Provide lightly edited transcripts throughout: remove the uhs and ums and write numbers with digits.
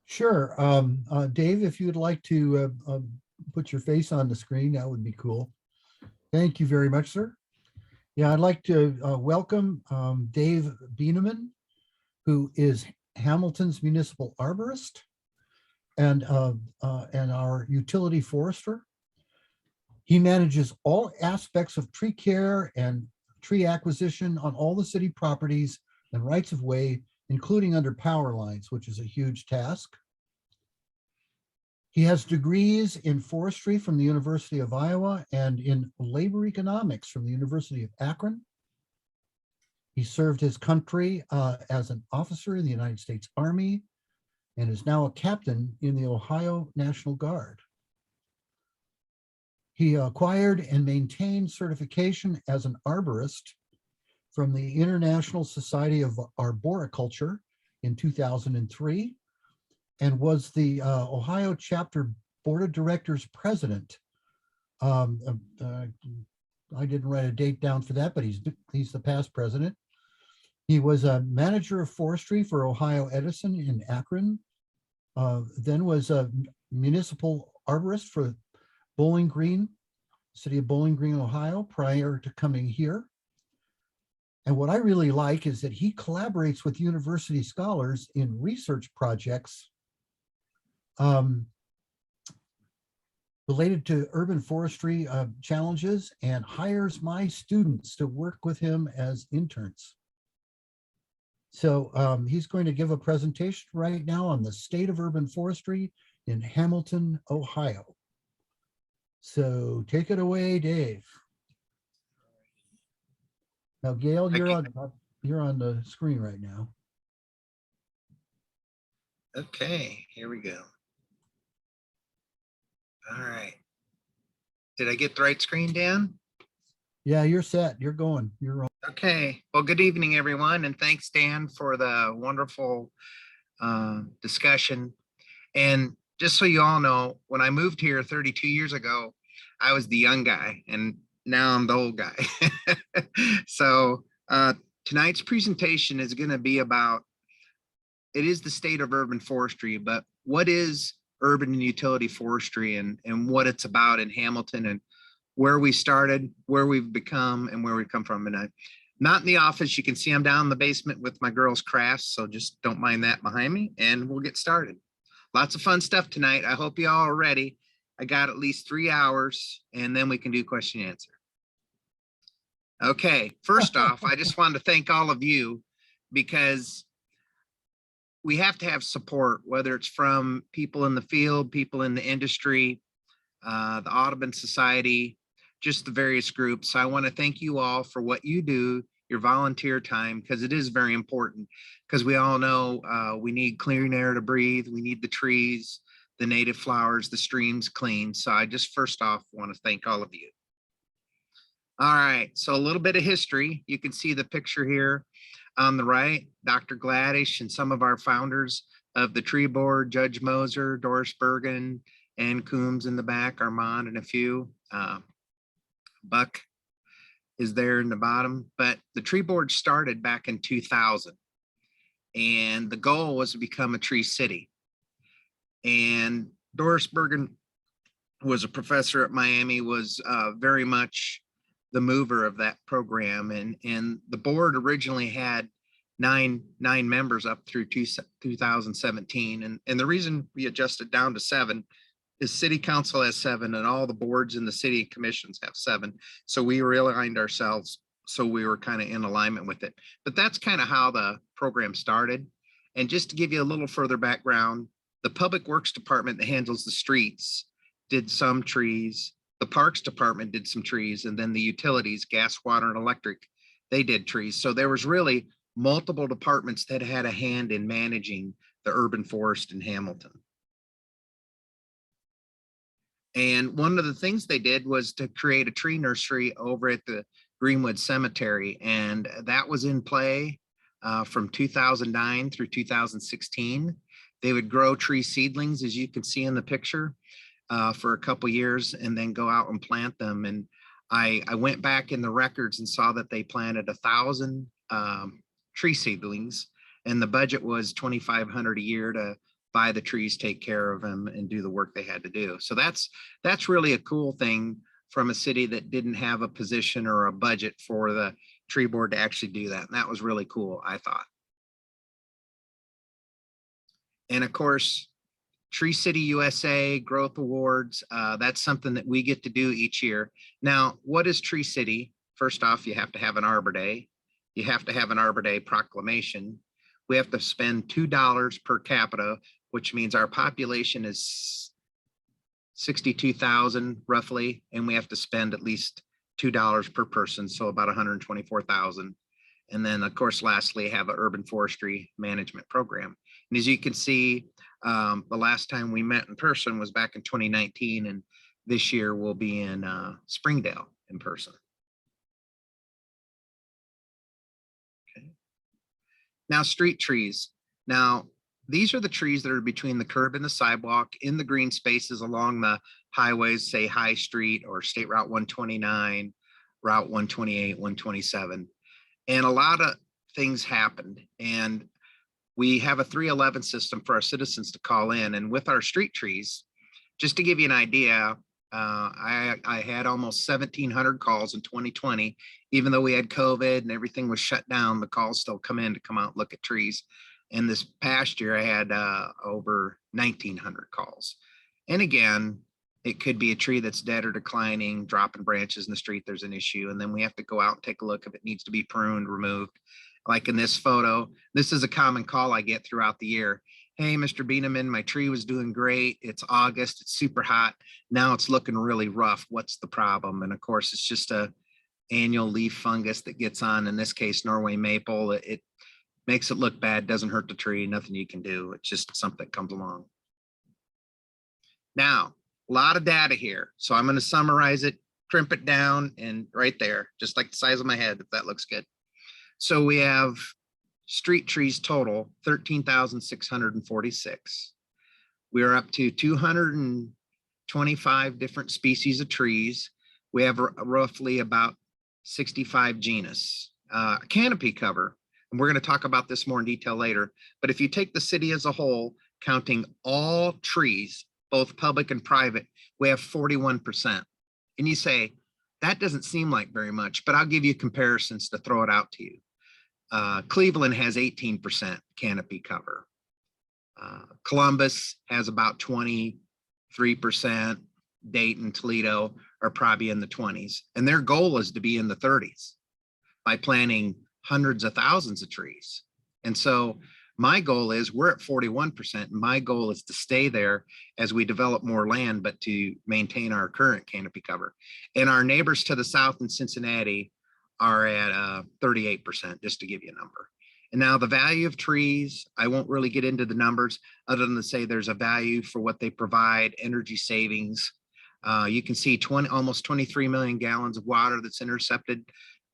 Sure. Dave, if you'd like to put your face on the screen, that would be cool. Thank you very much, sir. Yeah, I'd like to welcome Dave Bienemann, who is Hamilton's Municipal Arborist and our utility forester. He manages all aspects of tree care and tree acquisition on all the city properties and rights of way, including under power lines, which is a huge task. He has degrees in forestry from the University of Iowa and in labor economics from the University of Akron. He served his country as an officer in the United States Army and is now a captain in the Ohio National Guard. He acquired and maintained certification as an arborist from the International Society of Arboriculture in 2003 and was the Ohio chapter board of directors president. I didn't write a date down for that, but he's the past president. He was a manager of forestry for Ohio Edison in Akron, then was a municipal arborist for Bowling Green, city of Bowling Green, Ohio, prior to coming here. And what I really like is that he collaborates with university scholars in research projects related to urban forestry challenges and hires my students to work with him as interns. So he's going to give a presentation right now on the state of urban forestry in Hamilton, Ohio. So take it away, Dave. Now, Gail, you're on the screen right now. Okay, here we go. All right. Did I get the right screen, Dan? Yeah, you're set. You're going. You're on. Okay. Well, good evening, everyone. And thanks, Dan, for the wonderful discussion. And just so you all know, when I moved here 32 years ago, I was the young guy, and now I'm the old guy. So tonight's presentation is going to be about, it is the state of urban forestry, but what is urban and utility forestry and what it's about in Hamilton and where we started, where we've become, and where we've come from. And I'm not in the office. You can see I'm down in the basement with my girls' crafts, so just don't mind that behind me, and we'll get started. Lots of fun stuff tonight. I hope you all are ready. I got at least 3 hours, and then we can do question and answer. Okay, first off, I just wanted to thank all of you because we have to have support, whether it's from people in the field, people in the industry, the Audubon Society, just the various groups. So I want to thank you all for what you do, your volunteer time, because it is very important, because we all know we need clean air to breathe. We need the trees, the native flowers, the streams clean. So I just first off want to thank all of you. All right, so a little bit of history. You can see the picture here on the right, Dr. Gladish and some of our founders of the tree board, Judge Moser, Doris Bergen, and Coombs in the back, Armand and a few. Buck is there in the bottom, but the tree board started back in 2000. And the goal was to become a tree city. And Doris Bergen was a professor at Miami, was very much the mover of that program. And the board originally had nine members up through 2017. And the reason we adjusted down to 7 is city council has 7 and all the boards in the city commissions have 7. So we realigned ourselves. So we were kind of in alignment with it. But that's kind of how the program started. And just to give you a little further background, the Public Works Department that handles the streets did some trees. The Parks Department did some trees, and then the utilities, gas, water, and electric, they did trees. So there was really multiple departments that had a hand in managing the urban forest in Hamilton. And one of the things they did was to create a tree nursery over at the Greenwood Cemetery. And that was in play from 2009 through 2016. They would grow tree seedlings, as you can see in the picture, for a couple years and then go out and plant them. And I went back in the records and saw that they planted 1,000 tree seedlings, and the budget was $2,500 a year to buy the trees, take care of them, and do the work they had to do. So that's really a cool thing from a city that didn't have a position or a budget for the tree board to actually do that. And that was really cool, I thought. And of course, Tree City USA Growth Awards, that's something that we get to do each year. Now, what is Tree City? First off, you have to have an Arbor Day. You have to have an Arbor Day proclamation. We have to spend $2 per capita, which means our population is 62,000 roughly, and we have to spend at least $2 per person, so about 124,000. And then, of course, lastly, have an urban forestry management program. And as you can see, the last time we met in person was back in 2019, and this year we'll be in Springdale in person. Okay. Now, street trees. Now, these are the trees that are between the curb and the sidewalk in the green spaces along the highways, say High Street or State Route 129, Route 128, 127. And a lot of things happened. And we have a 311 system for our citizens to call in. And with our street trees, just to give you an idea, I had almost 1,700 calls in 2020. Even though we had COVID and everything was shut down, the calls still come in to come out and look at trees. And this past year, I had over 1,900 calls. And again, it could be a tree that's dead or declining, dropping branches in the street, there's an issue. And then we have to go out and take a look if it needs to be pruned, removed. Like in this photo, this is a common call I get throughout the year. Hey, Mr. Bienemann, my tree was doing great. It's August, it's super hot. Now it's looking really rough. What's the problem? And of course, it's just a annual leaf fungus that gets on, in this case, Norway maple. It makes it look bad, doesn't hurt the tree, nothing you can do. It's just something that comes along. Now, a lot of data here. So I'm going to summarize it, crimp it down, and right there, just like the size of my head, if that looks good. So we have street trees total, 13,646. We are up to 225 different species of trees. We have roughly about 65 genus. Canopy cover, and we're going to talk about this more in detail later, but if you take the city as a whole, counting all trees, both public and private, we have 41%. And you say, that doesn't seem like very much, but I'll give you comparisons to throw it out to you. Cleveland has 18% canopy cover. Columbus has about 23%. Dayton, Toledo are probably in the 20s. And their goal is to be in the 30s by planting hundreds of thousands of trees. And so my goal is, we're at 41%. My goal is to stay there as we develop more land, but to maintain our current canopy cover. And our neighbors to the south in Cincinnati are at 38%, just to give you a number. And now the value of trees, I won't really get into the numbers other than to say there's a value for what they provide, energy savings. You can see almost 23 million gallons of water that's intercepted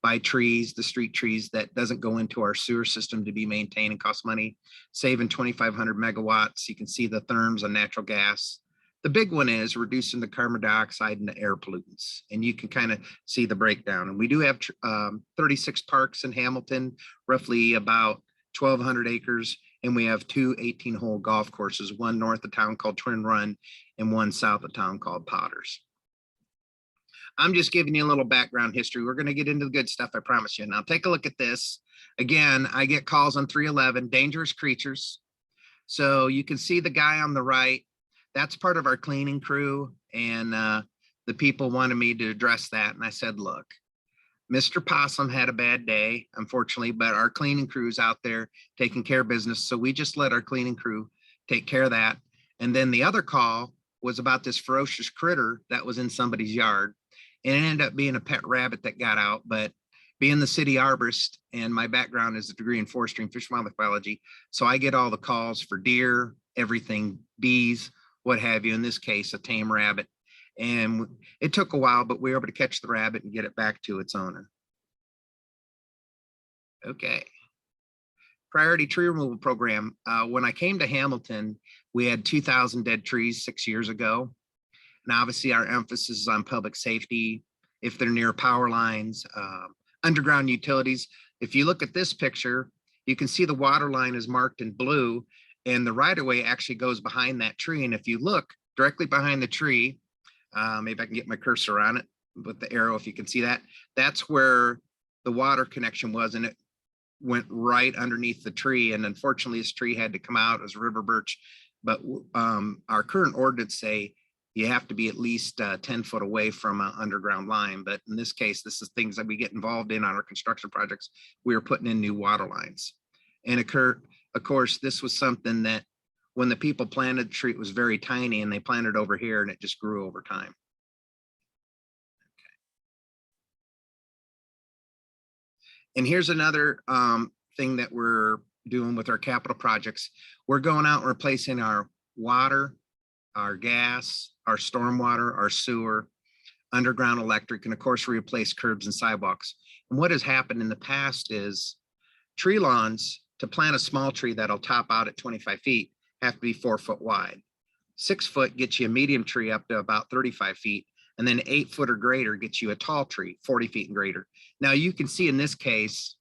by trees, the street trees, that doesn't go into our sewer system to be maintained and cost money, saving 2,500 megawatts. You can see the therms on natural gas. The big one is reducing the carbon dioxide and the air pollutants. And you can kind of see the breakdown. And we do have 36 parks in Hamilton, roughly about 1,200 acres. And we have two 18-hole golf courses, one north of town called Twin Run and one south of town called Potters. I'm just giving you a little background history. We're going to get into the good stuff, I promise you. Now take a look at this. Again, I get calls on 311, dangerous creatures. So you can see the guy on the right. That's part of our cleaning crew. And the people wanted me to address that. And I said, look, Mr. Possum had a bad day, unfortunately, but our cleaning crew's out there taking care of business. So we just let our cleaning crew take care of that. And then the other call was about this ferocious critter that was in somebody's yard. And it ended up being a pet rabbit that got out. But being the city arborist, and my background is a degree in forestry and fish and wildlife biology, so I get all the calls for deer, everything, bees, what have you, in this case, a tame rabbit. And it took a while, but we were able to catch the rabbit and get it back to its owner. Okay. Priority tree removal program. When I came to Hamilton, we had 2,000 dead trees 6 years ago. And obviously our emphasis is on public safety, if they're near power lines, underground utilities. If you look at this picture, you can see the water line is marked in blue. And the right of way actually goes behind that tree. And if you look directly behind the tree, maybe I can get my cursor on it with the arrow, if you can see that, that's where the water connection was, and it went right underneath the tree. And unfortunately, this tree had to come out as river birch. But our current ordinance say you have to be at least 10 foot away from an underground line. But in this case, this is things that we get involved in on our construction projects. We are putting in new water lines. And of course, this was something that when the people planted the tree, it was very tiny, and they planted over here and it just grew over time. And here's another thing that we're doing with our capital projects. We're going out and replacing our water, our gas, our stormwater, our sewer, underground electric, and of course, we replace curbs and sidewalks. And what has happened in the past is tree lawns, to plant a small tree that'll top out at 25 feet, have to be 4 foot wide. 6 foot gets you a medium tree up to about 35 feet. And then 8 foot or greater gets you a tall tree, 40 feet and greater. Now you can see in this case,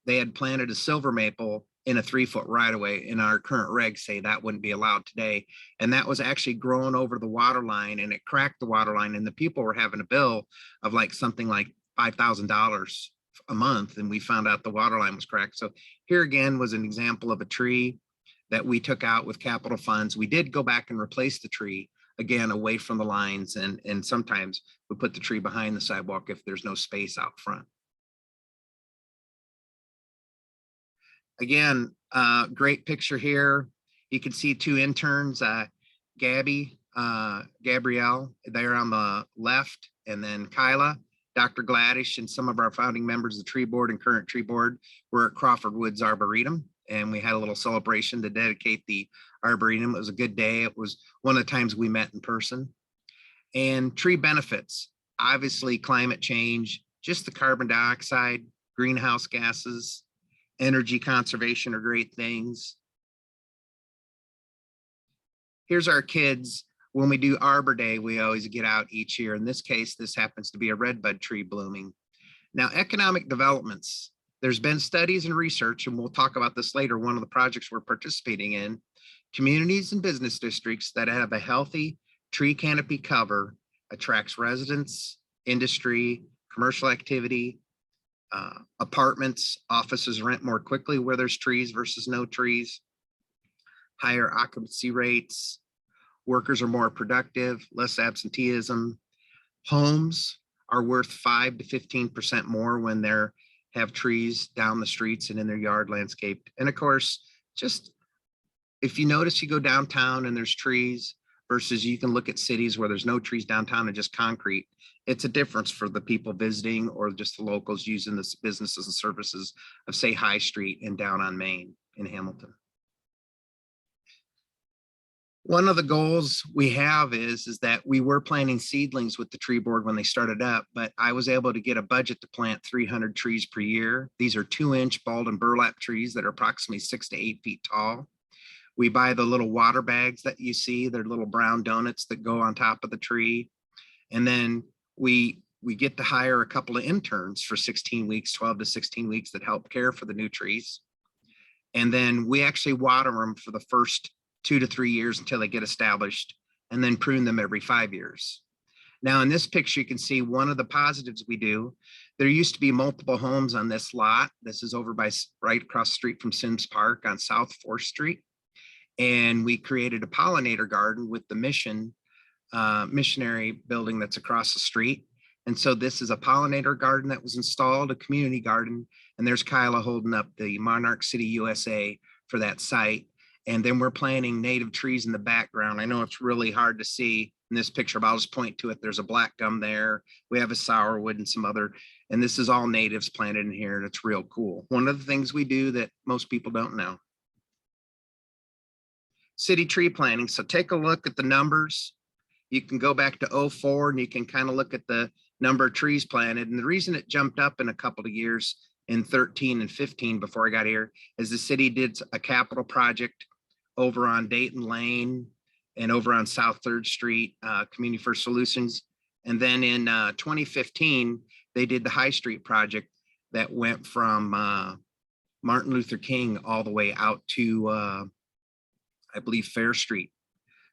they had planted a silver maple in a 3 foot right of way. In our current regs say that wouldn't be allowed today. And that was actually growing over the water line, and it cracked the water line, and the people were having a bill of like something like $5,000 a month. And we found out the water line was cracked. So here again was an example of a tree that we took out with capital funds. We did go back and replace the tree, again, away from the lines. And sometimes we put the tree behind the sidewalk if there's no space out front. Again, great picture here. You can see two interns, Gabrielle, there on the left, and then Kyla, Dr. Gladish, and some of our founding members of the tree board and current tree board were at Crawford Woods Arboretum. And we had a little celebration to dedicate the Arboretum. It was a good day. It was one of the times we met in person. And tree benefits, obviously climate change, just the carbon dioxide, greenhouse gases, energy conservation are great things. Here's our kids. When we do Arbor Day, we always get out each year. In this case, this happens to be a redbud tree blooming. Now, economic developments, there's been studies and research, and we'll talk about this later, one of the projects we're participating in. Communities and business districts that have a healthy tree canopy cover attracts residents, industry, commercial activity, apartments, offices rent more quickly where there's trees versus no trees, higher occupancy rates, workers are more productive, less absenteeism. Homes are worth 5 to 15% more when they're have trees down the streets and in their yard landscaped. And of course, just if you notice, you go downtown and there's trees versus you can look at cities where there's no trees downtown and just concrete. It's a difference for the people visiting or just the locals using the businesses and services of, say, High Street and down on Main in Hamilton. One of the goals we have is that we were planting seedlings with the tree board when they started up, but I was able to get a budget to plant 300 trees per year. These are 2-inch bald and burlap trees that are approximately 6 to 8 feet tall. We buy the little water bags that you see, they're little brown donuts that go on top of the tree. And then we get to hire a couple of interns for 16 weeks, 12 to 16 weeks that help care for the new trees. And then we actually water them for the first 2 to 3 years until they get established, and then prune them every 5 years. Now in this picture, you can see one of the positives we do. There used to be multiple homes on this lot. This is over by right across the street from Sims Park on South Forestry. And we created a pollinator garden with the missionary building that's across the street. And so this is a pollinator garden that was installed, a community garden. And there's Kyla holding up the Monarch City, USA for that site. And then we're planting native trees in the background. I know it's really hard to see in this picture, but I'll just point to it. There's a black gum there. We have a sourwood and some other, and this is all natives planted in here, and it's real cool. One of the things we do that most people don't know. City tree planting. So take a look at the numbers. You can go back to 04 and you can kind of look at the number of trees planted. And the reason it jumped up in a couple of years in 13 and 15 before I got here is the city did a capital project over on Dayton Lane and over on South 3rd Street, Community First Solutions. And then in 2015, they did the High Street project that went from Martin Luther King all the way out to I believe, Fair Street.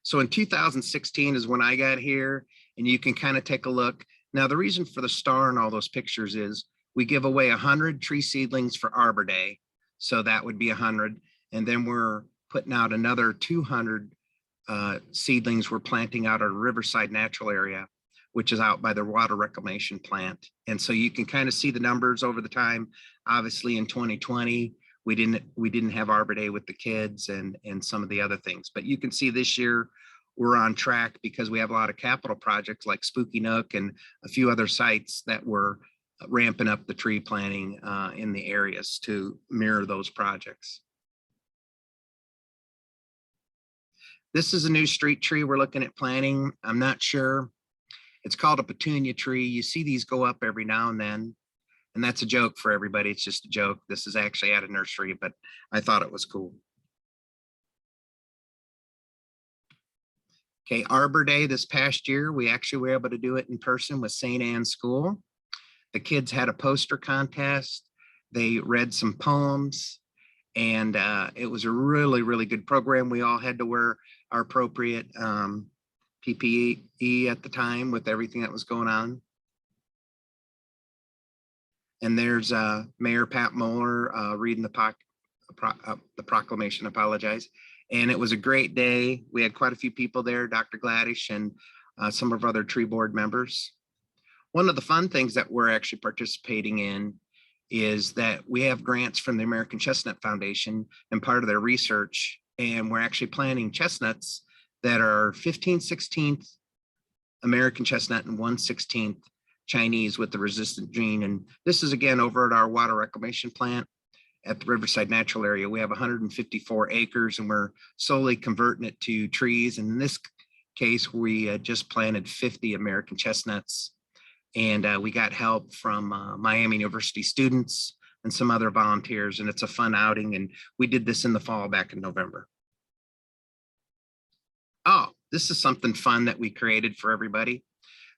So in 2016 is when I got here, and you can kind of take a look. Now, the reason for the star in all those pictures is we give away 100 tree seedlings for Arbor Day. So that would be 100. And then we're putting out another 200 seedlings we're planting out at Riverside Natural Area, which is out by the water reclamation plant. And so you can kind of see the numbers over the time. Obviously in 2020, we didn't have Arbor Day with the kids and some of the other things, but you can see this year we're on track because we have a lot of capital projects like Spooky Nook and a few other sites that we're ramping up the tree planting in the areas to mirror those projects. This is a new street tree we're looking at planting. I'm not sure. It's called a petunia tree. You see these go up every now and then. And that's a joke for everybody. It's just a joke. This is actually at a nursery, but I thought it was cool. Okay, Arbor Day this past year, we actually were able to do it in person with St. Anne's School. The kids had a poster contest. They read some poems, and it was a really, really good program. We all had to wear our appropriate PPE at the time with everything that was going on. And there's Mayor Pat Moeller reading the proclamation, apologize. And it was a great day. We had quite a few people there, Dr. Gladish and some of our other tree board members. One of the fun things that we're actually participating in is that we have grants from the American Chestnut Foundation and part of their research. And we're actually planting chestnuts that are 15/16 American chestnut and 1/16 Chinese with the resistant gene. And this is again over at our water reclamation plant at the Riverside Natural Area. We have 154 acres and we're slowly converting it to trees. And in this case, we just planted 50 American chestnuts. And we got help from Miami University students and some other volunteers. And it's a fun outing. And we did this in the fall back in November. Oh, this is something fun that we created for everybody.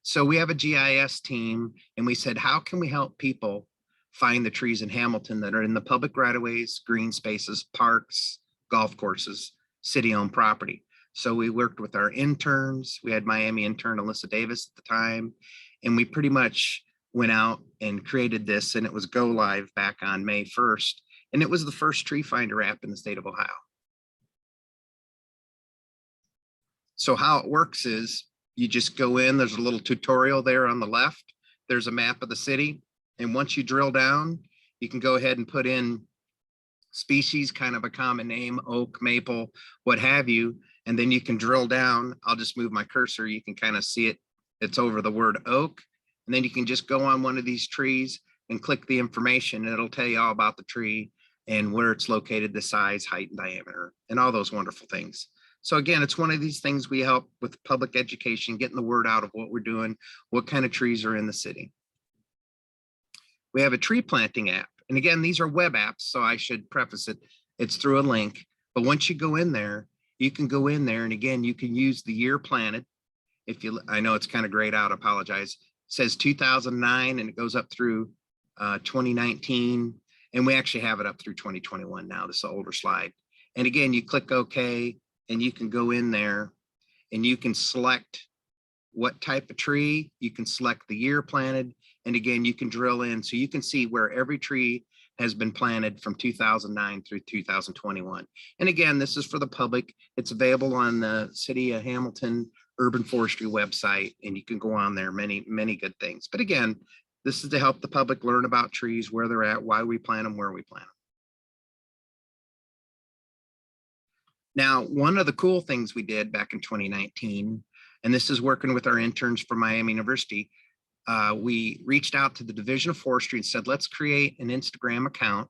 So we have a GIS team and we said, how can we help people find the trees in Hamilton that are in the public right-of-ways, green spaces, parks, golf courses, city-owned property? So we worked with our interns. We had Miami intern Alyssa Davis at the time, and we pretty much went out and created this, and it was go live back on May 1st. And it was the first tree finder app in the state of Ohio. So how it works is you just go in, there's a little tutorial there on the left. There's a map of the city. And once you drill down, you can go ahead and put in species, kind of a common name, oak, maple, what have you. And then you can drill down. I'll just move my cursor. You can kind of see it. It's over the word oak. And then you can just go on one of these trees and click the information. And it'll tell you all about the tree and where it's located, the size, height, and diameter, and all those wonderful things. So again, it's one of these things we help with public education, getting the word out of what we're doing, what kind of trees are in the city. We have a tree planting app. And again, these are web apps, so I should preface it. It's through a link. But once you go in there, you can go in there and again, you can use the year planted. If you, I know it's kind of grayed out, apologize. It says 2009 and it goes up through 2019. And we actually have it up through 2021 now. This is an older slide. And again, you click OK and you can go in there and you can select what type of tree, you can select the year planted. And again, you can drill in so you can see where every tree has been planted from 2009 through 2021. And again, this is for the public. It's available on the City of Hamilton Urban Forestry website, and you can go on there, many, many good things. But again, this is to help the public learn about trees, where they're at, why we plant them, where we plant them. Now, one of the cool things we did back in 2019, and this is working with our interns from Miami University, we reached out to the Division of Forestry and said, let's create an Instagram account.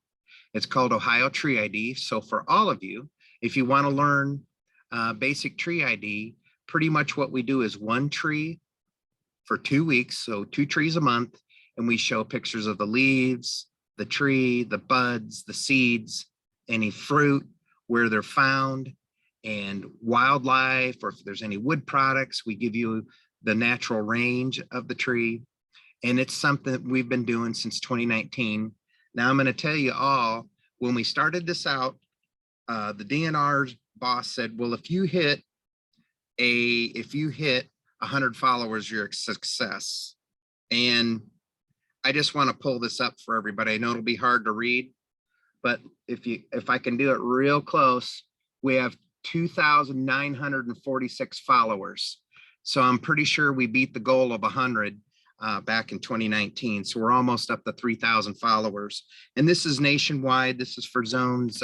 It's called Ohio Tree ID. So for all of you, if you want to learn basic tree ID, pretty much what we do is one tree for 2 weeks. So 2 trees a month. And we show pictures of the leaves, the tree, the buds, the seeds, any fruit, where they're found, and wildlife, or if there's any wood products, we give you the natural range of the tree. And it's something that we've been doing since 2019. Now I'm going to tell you all, when we started this out, the DNR's boss said, well, if you hit 100 followers, you're a success. And I just want to pull this up for everybody. I know it'll be hard to read, but if I can do it real close, we have 2,946 followers. So I'm pretty sure we beat the goal of 100 back in 2019. So we're almost up to 3,000 followers. And this is nationwide. This is for zones,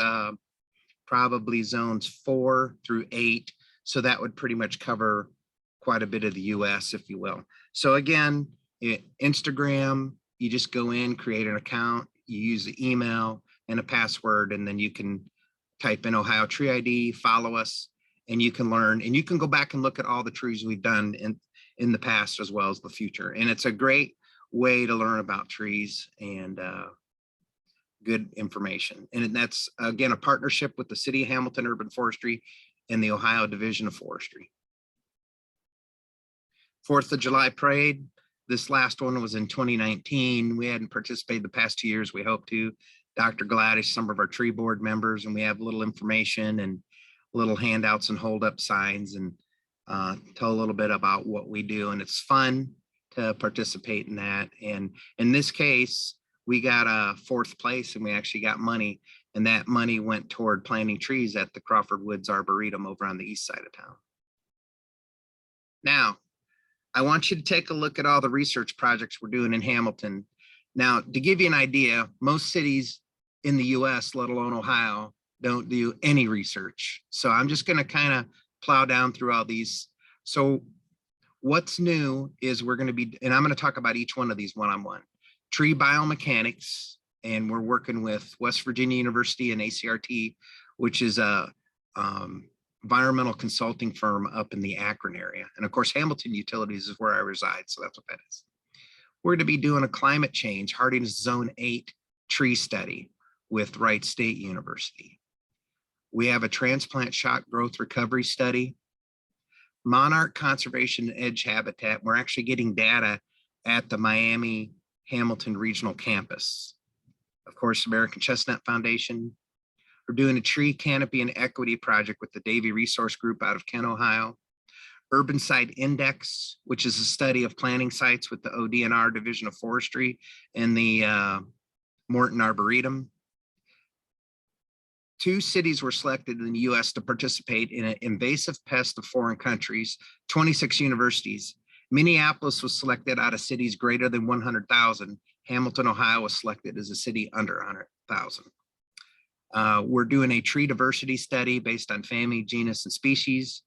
probably zones 4 through 8. So that would pretty much cover quite a bit of the US, if you will. So again, Instagram, you just go in, create an account, you use the email and a password, and then you can type in Ohio Tree ID, follow us, and you can learn, and you can go back and look at all the trees we've done in the past as well as the future. And it's a great way to learn about trees and good information. And that's, again, a partnership with the City of Hamilton Urban Forestry and the Ohio Division of Forestry. 4th of July Parade. This last one was in 2019. We hadn't participated the past 2 years. We hope to. Dr. Gladys, some of our tree board members, and we have little information and little handouts and hold up signs, and tell a little bit about what we do. And it's fun to participate in that. And in this case, we got a 4th place, and we actually got money, and that money went toward planting trees at the Crawford Woods Arboretum over on the east side of town. Now, I want you to take a look at all the research projects we're doing in Hamilton. Now, to give you an idea, most cities in the US, let alone Ohio, don't do any research. So I'm just going to kind of plow down through all these. So what's new is we're going to be, and I'm going to talk about each one of these one-on-one. Tree biomechanics, and we're working with West Virginia University and ACRT, which is a environmental consulting firm up in the Akron area. And of course, Hamilton Utilities is where I reside, so that's what that is. We're going to be doing a climate change hardiness zone 8 tree study with Wright State University. We have a transplant shock growth recovery study, monarch conservation edge habitat. We're actually getting data at the Miami Hamilton Regional Campus. Of course, American Chestnut Foundation. We're doing a tree canopy and equity project with the Davie Resource Group out of Kent, Ohio. Urban Site Index, which is a study of planting sites with the ODNR Division of Forestry and the Morton Arboretum. 2 cities were selected in the US to participate in an invasive pest of foreign countries, 26 universities. Minneapolis was selected out of cities greater than 100,000. Hamilton, Ohio was selected as a city under 100,000. We're doing a tree diversity study based on family, genus, and species.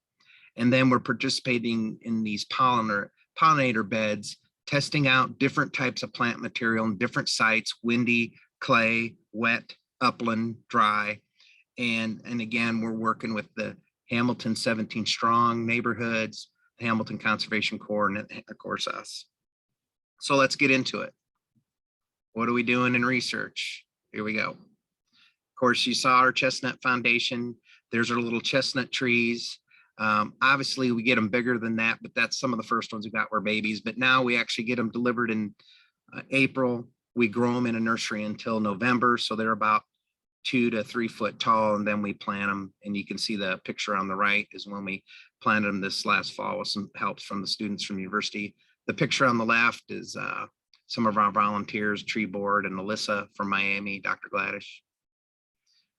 And then we're participating in these pollinator beds, testing out different types of plant material in different sites: windy, clay, wet, upland, dry. And again, we're working with the Hamilton 17 Strong neighborhoods, Hamilton Conservation Corps, and of course us. So let's get into it. What are we doing in research? Here we go. Of course, you saw our Chestnut Foundation. There's our little chestnut trees. Obviously, we get them bigger than that, but that's some of the first ones we got were babies. But now we actually get them delivered in April. We grow them in a nursery until November, so they're about 2 to 3 foot tall, and then we plant them. And you can see the picture on the right is when we planted them this last fall with some help from the students from the university. The picture on the left is some of our volunteers, tree board, and Alyssa from Miami, Dr. Gladys.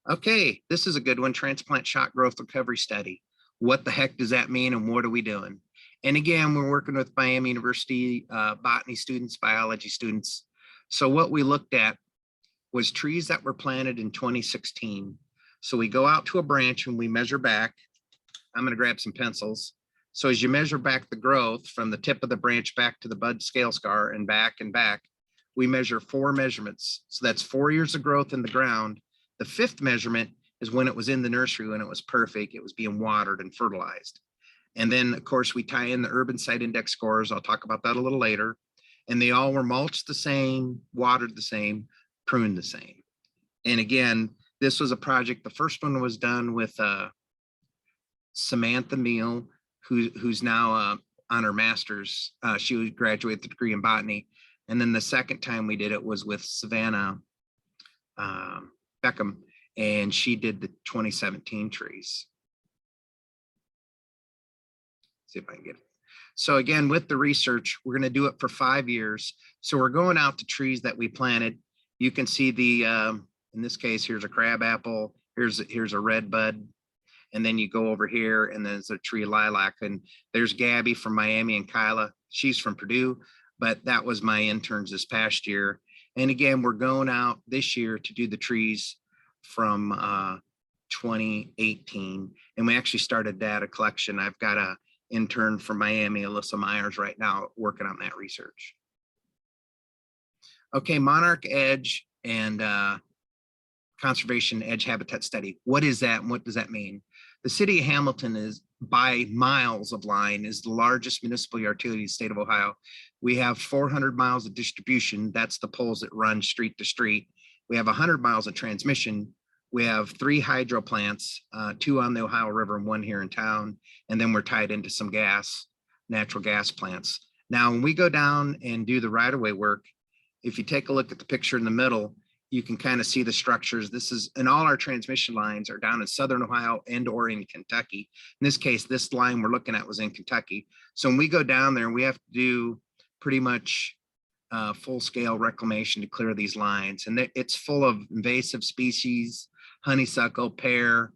Okay, this is a good one, transplant shock growth recovery study. What the heck does that mean, and what are we doing? And again, we're working with Miami University botany students, biology students. So what we looked at was trees that were planted in 2016. So we go out to a branch and we measure back. I'm going to grab some pencils. So as you measure back the growth from the tip of the branch back to the bud scale scar and back, we measure 4 measurements. So that's 4 years of growth in the ground. The 5th measurement is when it was in the nursery, when it was perfect, it was being watered and fertilized. And then of course we tie in the urban site index scores. I'll talk about that a little later. And they all were mulched the same, watered the same, pruned the same. And again, this was a project. The first one was done with Samantha Meal, who's now on her master's. She graduated with a degree in botany. And then the second time we did it was with Savannah Beckham, and she did the 2017 trees. See if I can get it. So again, with the research, we're going to do it for 5 years. So we're going out to trees that we planted. You can see the, in this case, here's a crab apple, here's a red bud. And then you go over here and there's a tree lilac, and there's Gabby from Miami and Kyla. She's from Purdue, but that was my interns this past year. And again, we're going out this year to do the trees from 2018. And we actually started data collection. I've got a intern from Miami, Alyssa Myers, right now working on that research. Okay, monarch edge and conservation edge habitat study. What is that and what does that mean? The city of Hamilton is, by miles of line, is the largest municipal utility in the state of Ohio. We have 400 miles of distribution. That's the poles that run street to street. We have 100 miles of transmission. We have 3 hydro plants, 2 on the Ohio River and 1 here in town. And then we're tied into some natural gas plants. Now, when we go down and do the right-of-way work, if you take a look at the picture in the middle, you can kind of see the structures. This is, and all our transmission lines are down in Southern Ohio and or in Kentucky. In this case, this line we're looking at was in Kentucky. So when we go down there, we have to do pretty much full-scale reclamation to clear these lines. And it's full of invasive species, honeysuckle, pear,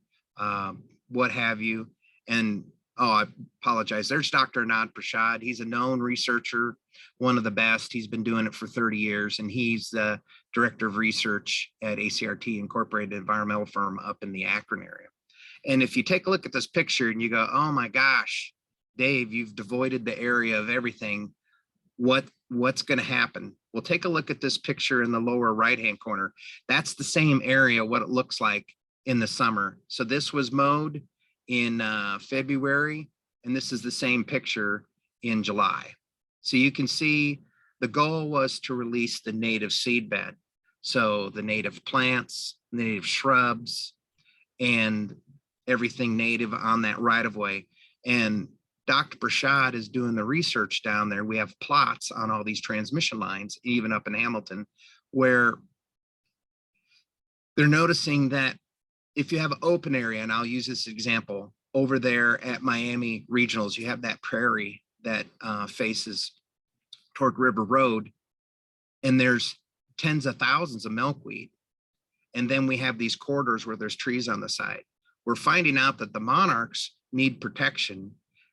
what have you. And oh, I apologize. There's Dr. Anand Prashad. He's a known researcher, one of the best. He's been doing it for 30 years, and he's the director of research at ACRT Incorporated, environmental firm up in the Akron area. And if you take a look at this picture and you go, oh my gosh, Dave, you've devoided the area of everything. What's going to happen? Well, take a look at this picture in the lower right-hand corner. That's the same area, what it looks like in the summer. So this was mowed in February, and this is the same picture in July. So you can see the goal was to release the native seed bed. So the native plants, native shrubs, and everything native on that right of way. And Dr. Prashad is doing the research down there. We have plots on all these transmission lines, even up in Hamilton, where they're noticing that if you have an open area, and I'll use this example, over there at Miami Regionals, you have that prairie that faces toward River Road, and there's tens of thousands of milkweed. And then we have these corridors where there's trees on the side. We're finding out that the monarchs need protection.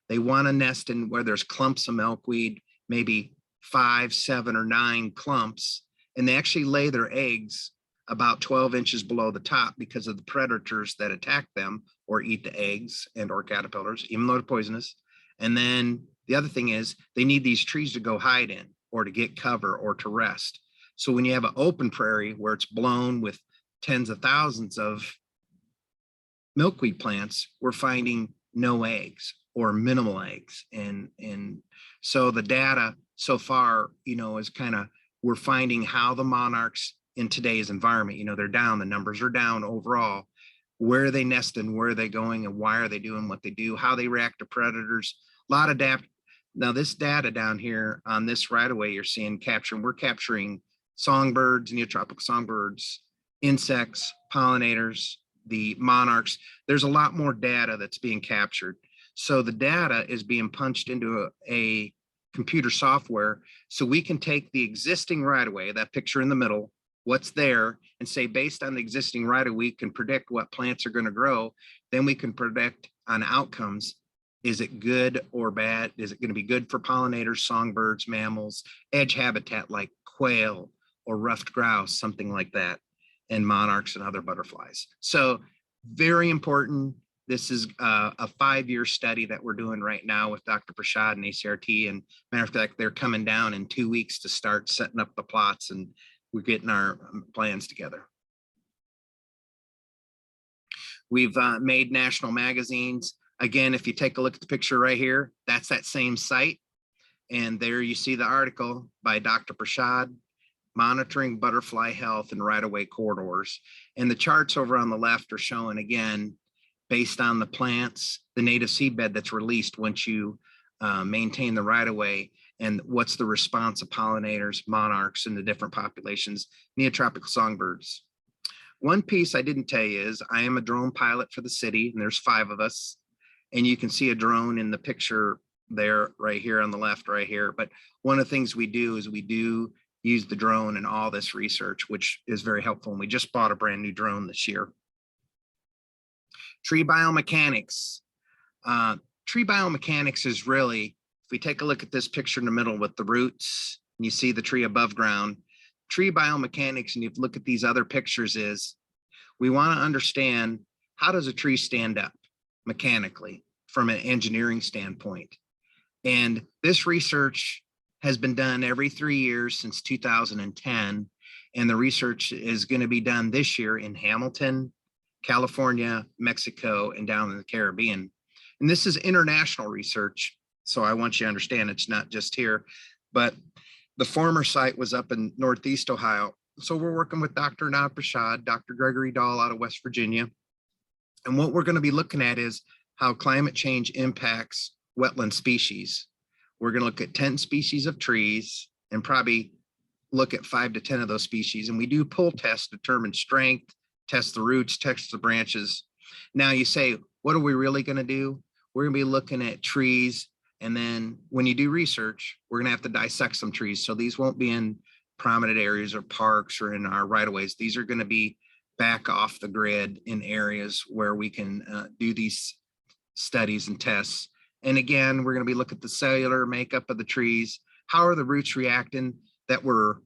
They want to nest in where there's clumps of milkweed, maybe 5, 7, or 9 clumps, and they actually lay their eggs about 12 inches below the top because of the predators that attack them or eat the eggs and or caterpillars, even though they're poisonous. And then the other thing is they need these trees to go hide in or to get cover or to rest. So when you have an open prairie where it's blown with tens of thousands of milkweed plants, we're finding no eggs or minimal eggs. And so the data so far, is kind of, we're finding how the monarchs in today's environment, they're down, the numbers are down overall. Where are they nesting, where are they going, and why are they doing what they do, how they react to predators, a lot of data. Now this data down here on this right away you're seeing we're capturing songbirds, neotropical songbirds, insects, pollinators, the monarchs. There's a lot more data that's being captured. So the data is being punched into a computer software, so we can take the existing right-of-way, that picture in the middle, what's there, and say, based on the existing right-of-way, we can predict what plants are going to grow. Then we can predict on outcomes. Is it good or bad? Is it going to be good for pollinators, songbirds, mammals, edge habitat like quail or ruffed grouse, something like that, and monarchs and other butterflies? So very important. This is a 5-year study that we're doing right now with Dr. Prashad and ACRT. And matter of fact, they're coming down in 2 weeks to start setting up the plots, and we're getting our plans together. We've made national magazines. Again, if you take a look at the picture right here, that's that same site. And there you see the article by Dr. Prashad, Monitoring Butterfly Health in Right-of-Way Corridors. And the charts over on the left are showing, again, based on the plants, the native seedbed that's released once you maintain the right-of-way, and what's the response of pollinators, monarchs, and the different populations, neotropical songbirds. One piece I didn't tell you is I am a drone pilot for the city, and there's 5 of us. And you can see a drone in the picture there, right here on the left, right here. But one of the things we do is we do use the drone in all this research, which is very helpful. And we just bought a brand new drone this year. Tree biomechanics. Tree biomechanics is really, if we take a look at this picture in the middle with the roots, and you see the tree above ground, tree biomechanics, and you look at these other pictures, is we want to understand, how does a tree stand up mechanically from an engineering standpoint? And this research has been done every 3 years since 2010. And the research is going to be done this year in Hamilton, California, Mexico, and down in the Caribbean. And this is international research. So I want you to understand it's not just here, but the former site was up in Northeast Ohio. So we're working with Dr. Nad Prashad, Dr. Gregory Dahl out of West Virginia. And what we're going to be looking at is how climate change impacts wetland species. We're going to look at 10 species of trees and probably look at 5 to 10 of those species. And we do pull tests, determine strength, test the roots, test the branches. Now you say, what are we really going to do? We're going to be looking at trees. And then when you do research, we're going to have to dissect some trees. So these won't be in prominent areas or parks or in our right of ways. These are going to be back off the grid in areas where we can do these studies and tests. And again, we're going to be looking at the cellular makeup of the trees. How are the roots reacting that were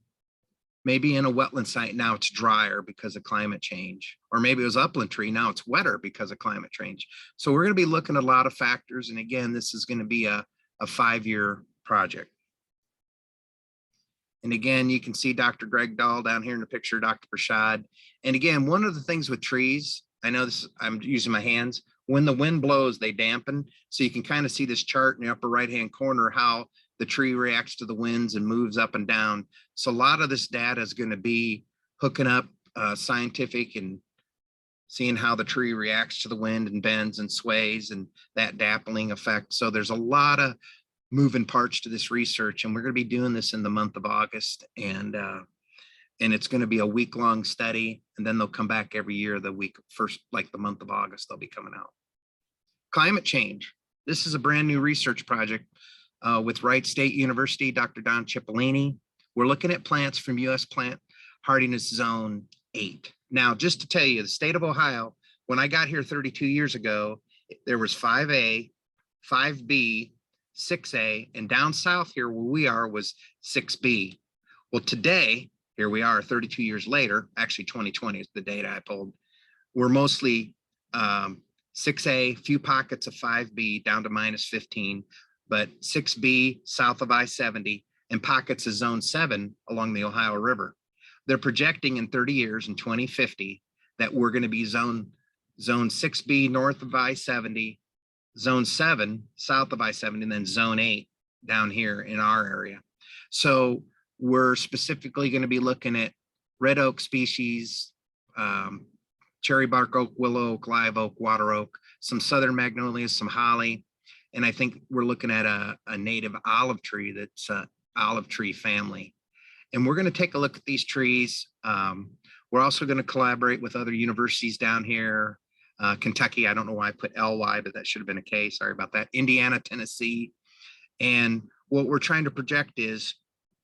maybe in a wetland site? Now it's drier because of climate change, or maybe it was upland tree. Now it's wetter because of climate change. So we're going to be looking at a lot of factors. And again, this is going to be a 5-year project. And again, you can see Dr. Greg Dahl down here in the picture, Dr. Prashad. And again, one of the things with trees, I know this, I'm using my hands, when the wind blows, they dampen. So you can kind of see this chart in the upper right-hand corner, how the tree reacts to the winds and moves up and down. So a lot of this data is going to be hooking up scientific and seeing how the tree reacts to the wind and bends and sways and that dappling effect. So there's a lot of moving parts to this research, and we're going to be doing this in the month of August, and it's going to be a week-long study, and then they'll come back every year the week first, like the month of August, they'll be coming out. Climate change. This is a brand new research project with Wright State University, Dr. Don Cipollini. We're looking at plants from U.S. Plant Hardiness Zone 8. Now, just to tell you, the state of Ohio, when I got here 32 years ago, there was 5A, 5B, 6A, and down south here where we are was 6B. Well, today, here we are 32 years later, actually 2020 is the data I pulled. We're mostly 6A, few pockets of 5B down to -15, but 6B south of I-70 and pockets of zone 7 along the Ohio River. They're projecting in 30 years, in 2050, that we're going to be zone 6B north of I-70, zone 7 south of I-70, and then zone 8 down here in our area. So we're specifically going to be looking at red oak species, cherry bark oak, willow oak, live oak, water oak, some southern magnolias, some holly. And I think we're looking at a native olive tree that's an olive tree family. And we're going to take a look at these trees. We're also going to collaborate with other universities down here. Kentucky, I don't know why I put LY, but that should have been a K. Sorry about that. Indiana, Tennessee. And what we're trying to project is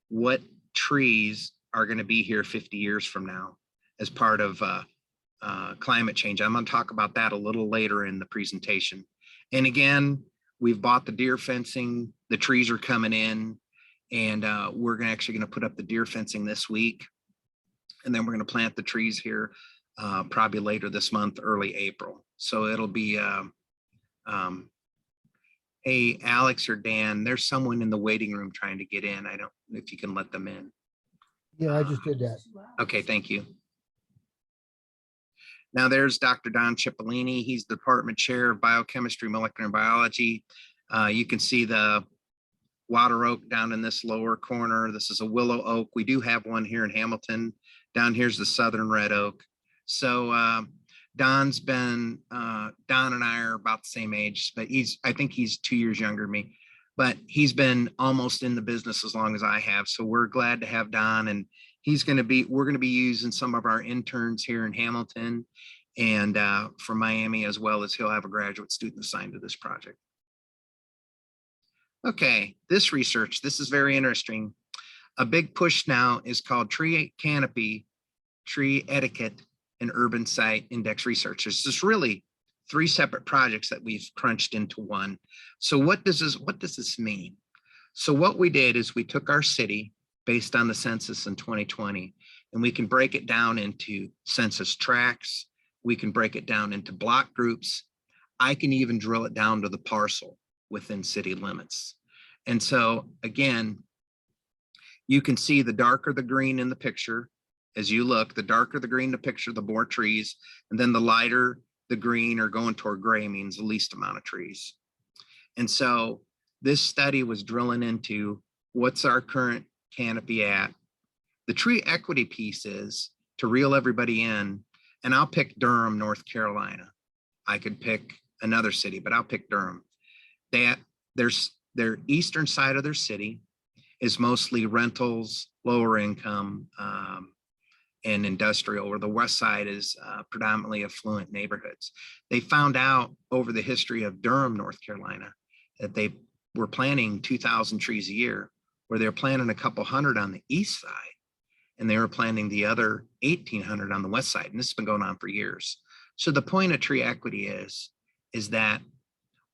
what trees are going to be here 50 years from now as part of climate change. I'm going to talk about that a little later in the presentation. And again, we've bought the deer fencing. The trees are coming in, and we're actually going to put up the deer fencing this week. And then we're going to plant the trees here probably later this month, early April. So it'll be, hey, Alex or Dan, there's someone in the waiting room trying to get in. I don't know if you can let them in. Yeah, I just did that. Okay, thank you. Now there's Dr. Don Cipollini. He's the department chair of biochemistry, molecular biology. You can see the water oak down in this lower corner. This is a willow oak. We do have one here in Hamilton. Down here's the southern red oak. So Don's been, Don and I are about the same age, but I think he's 2 years younger than me, but he's been almost in the business as long as I have. So we're glad to have Don, and we're going to be using some of our interns here in Hamilton and from Miami, as well as he'll have a graduate student assigned to this project. Okay, this research, this is very interesting. A big push now is called tree canopy, tree etiquette, and urban site index research. There's just really three separate projects that we've crunched into one. So what does this mean? So what we did is we took our city based on the census in 2020, and we can break it down into census tracts. We can break it down into block groups. I can even drill it down to the parcel within city limits. And so again, you can see the darker the green in the picture. As you look, the darker the green the picture, the more trees, and then the lighter the green or going toward gray means the least amount of trees. And so this study was drilling into what's our current canopy at. The tree equity piece is to reel everybody in, and I'll pick Durham, North Carolina. I could pick another city, but I'll pick Durham. Their eastern side of their city is mostly rentals, lower income, and industrial, where the west side is predominantly affluent neighborhoods. They found out over the history of Durham, North Carolina, that they were planting 2,000 trees a year, where they're planting a couple hundred on the east side, and they were planting the other 1,800 on the west side. And this has been going on for years. So the point of tree equity is that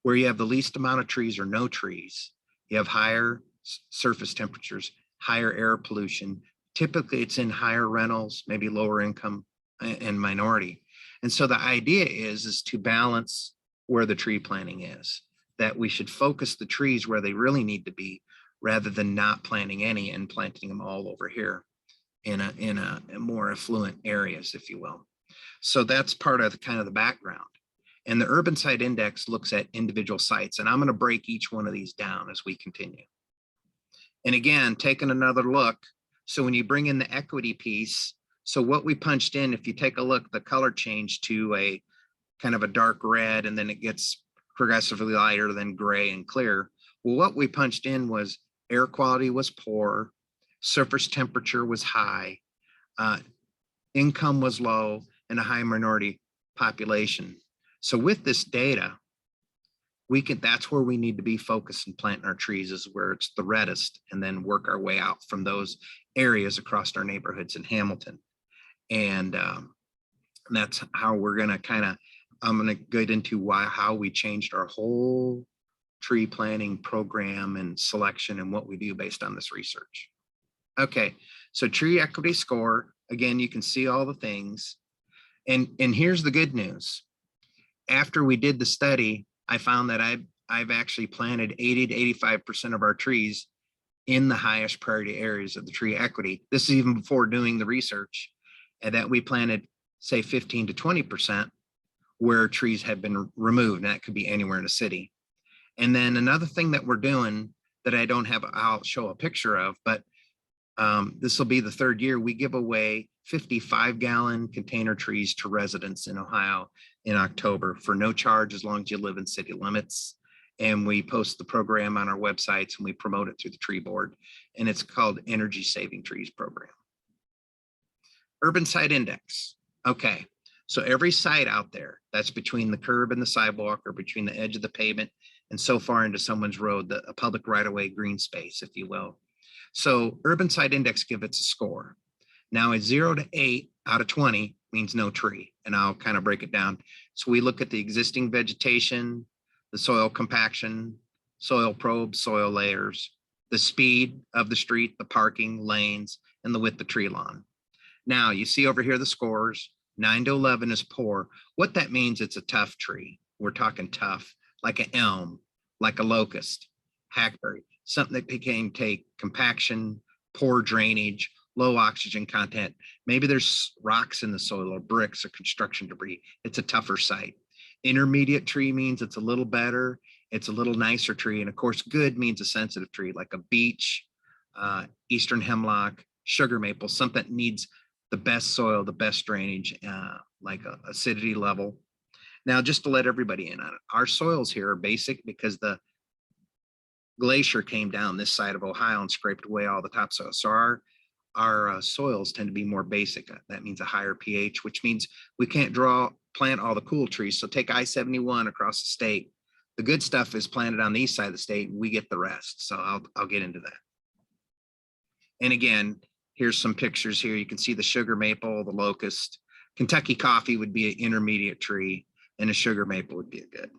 where you have the least amount of trees or no trees, you have higher surface temperatures, higher air pollution. Typically it's in higher rentals, maybe lower income and minority. And so the idea is to balance where the tree planting is, that we should focus the trees where they really need to be, rather than not planting any and planting them all over here in a more affluent areas, if you will. So that's part of the background. And the urban site index looks at individual sites, and I'm going to break each one of these down as we continue. And again, taking another look. So when you bring in the equity piece, so what we punched in, if you take a look, the color changed to a kind of a dark red, and then it gets progressively lighter, then gray and clear. Well, what we punched in was air quality was poor, surface temperature was high, income was low, and a high minority population. So with this data, that's where we need to be focused and planting our trees, is where it's the reddest, and then work our way out from those areas across our neighborhoods in Hamilton. And that's how we're going to I'm going to get into how we changed our whole tree planting program and selection and what we do based on this research. Okay, so tree equity score, again, you can see all the things. And here's the good news. After we did the study, I found that I've actually planted 80 to 85% of our trees in the highest priority areas of the tree equity. This is even before doing the research, and that we planted, say, 15 to 20% where trees had been removed, and that could be anywhere in the city. And then another thing that we're doing that I'll show a picture of, but this will be the third year, we give away 55-gallon container trees to residents in Ohio in October for no charge, as long as you live in city limits. And we post the program on our websites, and we promote it through the tree board. And it's called Energy Saving Trees Program. Urban Site Index. Okay, so every site out there that's between the curb and the sidewalk, or between the edge of the pavement and so far into someone's road, a public right-of-way green space, if you will. So Urban Site Index gives it a score. Now a 0 to 8 out of 20 means no tree, and I'll kind of break it down. So we look at the existing vegetation, the soil compaction, soil probes, soil layers, the speed of the street, the parking lanes, and the width of tree lawn. Now you see over here the scores. 9 to 11 is poor. What that means, it's a tough tree. We're talking tough, like an elm, like a locust, hackberry, something that can take compaction, poor drainage, low oxygen content. Maybe there's rocks in the soil or bricks or construction debris. It's a tougher site. Intermediate tree means it's a little better. It's a little nicer tree. And of course, good means a sensitive tree, like a beech, eastern hemlock, sugar maple, something that needs the best soil, the best drainage, like a acidity level. Now, just to let everybody in on it, our soils here are basic because the glacier came down this side of Ohio and scraped away all the topsoil. So our soils tend to be more basic. That means a higher pH, which means we can't plant all the cool trees. So take I-71 across the state. The good stuff is planted on the east side of the state, and we get the rest. So I'll get into that. And again, here's some pictures here. You can see the sugar maple, the locust. Kentucky coffee would be an intermediate tree, and a sugar maple would be a good.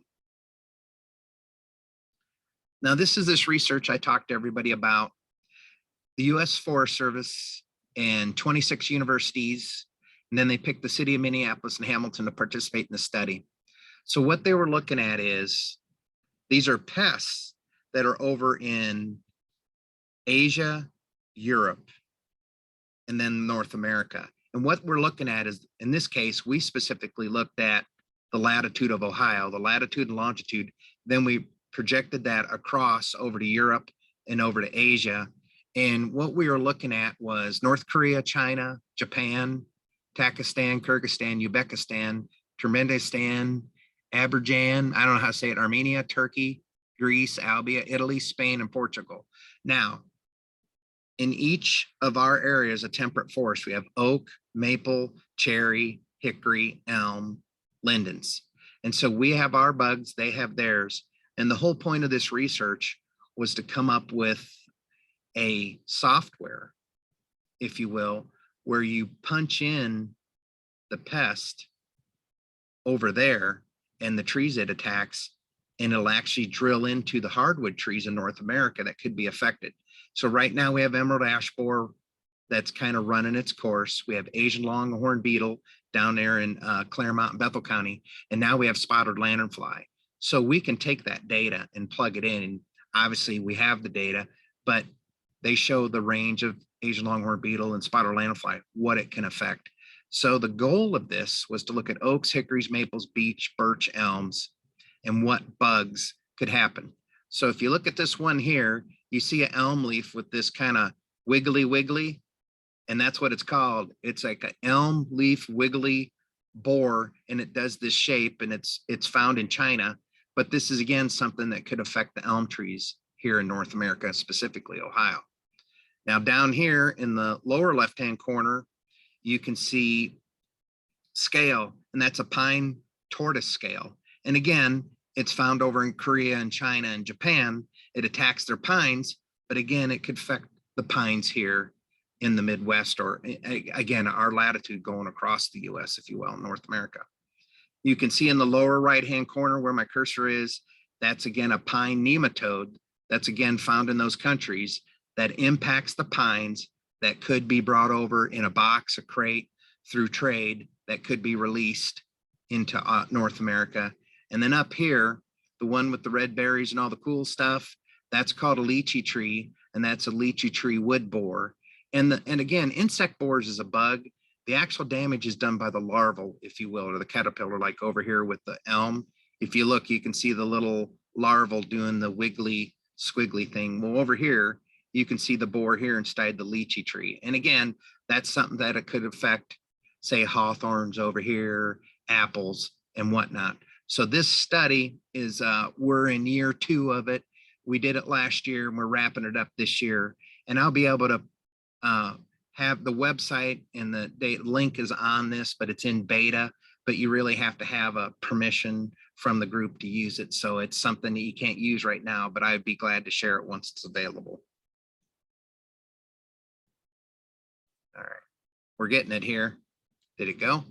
Now, this is this research I talked to everybody about. The U.S. Forest Service and 26 universities, and then they picked the city of Minneapolis and Hamilton to participate in the study. So what they were looking at is, these are pests that are over in Asia, Europe, and then North America. And what we're looking at is, in this case, we specifically looked at the latitude of Ohio, the latitude and longitude. Then we projected that across over to Europe and over to Asia. And what we were looking at was North Korea, China, Japan, Takistan, Kyrgyzstan, Uzbekistan, Turkmenistan, Azerbaijan, I don't know how to say it, Armenia, Turkey, Greece, Albania, Italy, Spain, and Portugal. Now, in each of our areas of temperate forest, we have oak, maple, cherry, hickory, elm, lindens. And so we have our bugs, they have theirs. And the whole point of this research was to come up with a software, if you will, where you punch in the pest over there and the trees it attacks, and it'll actually drill into the hardwood trees in North America that could be affected. So right now we have emerald ash borer that's kind of running its course. We have Asian longhorn beetle down there in Claremont and Bethel County. And now we have spotted lanternfly. So we can take that data and plug it in. And obviously we have the data, but they show the range of Asian longhorn beetle and spotted lanternfly, what it can affect. So the goal of this was to look at oaks, hickories, maples, beech, birch, elms, and what bugs could happen. So if you look at this one here, you see an elm leaf with this kind of wiggly, and that's what it's called. It's like an elm leaf wiggly borer, and it does this shape, and it's found in China. But this is, again, something that could affect the elm trees here in North America, specifically Ohio. Now down here in the lower left-hand corner, you can see scale, and that's a pine tortoise scale. And again, it's found over in Korea and China and Japan. It attacks their pines, but again, it could affect the pines here in the Midwest, or again, our latitude going across the US, if you will, North America. You can see in the lower right-hand corner where my cursor is, that's again a pine nematode that's again found in those countries that impacts the pines, that could be brought over in a box, a crate, through trade, that could be released into North America. And then up here, the one with the red berries and all the cool stuff, that's called a lychee tree, and that's a lychee tree wood borer. And again, insect borers is a bug. The actual damage is done by the larval, if you will, or the caterpillar, like over here with the elm. If you look, you can see the little larval doing the wiggly, squiggly thing. Well, over here, you can see the borer here inside the lychee tree. And again, that's something that it could affect, say, hawthorns over here, apples, and whatnot. So this study is, we're in year 2 of it. We did it last year, and we're wrapping it up this year. And I'll be able to have the website, and the link is on this, but it's in beta, but you really have to have a permission from the group to use it. So it's something that you can't use right now, but I'd be glad to share it once it's available. All right, we're getting it here. Did it go?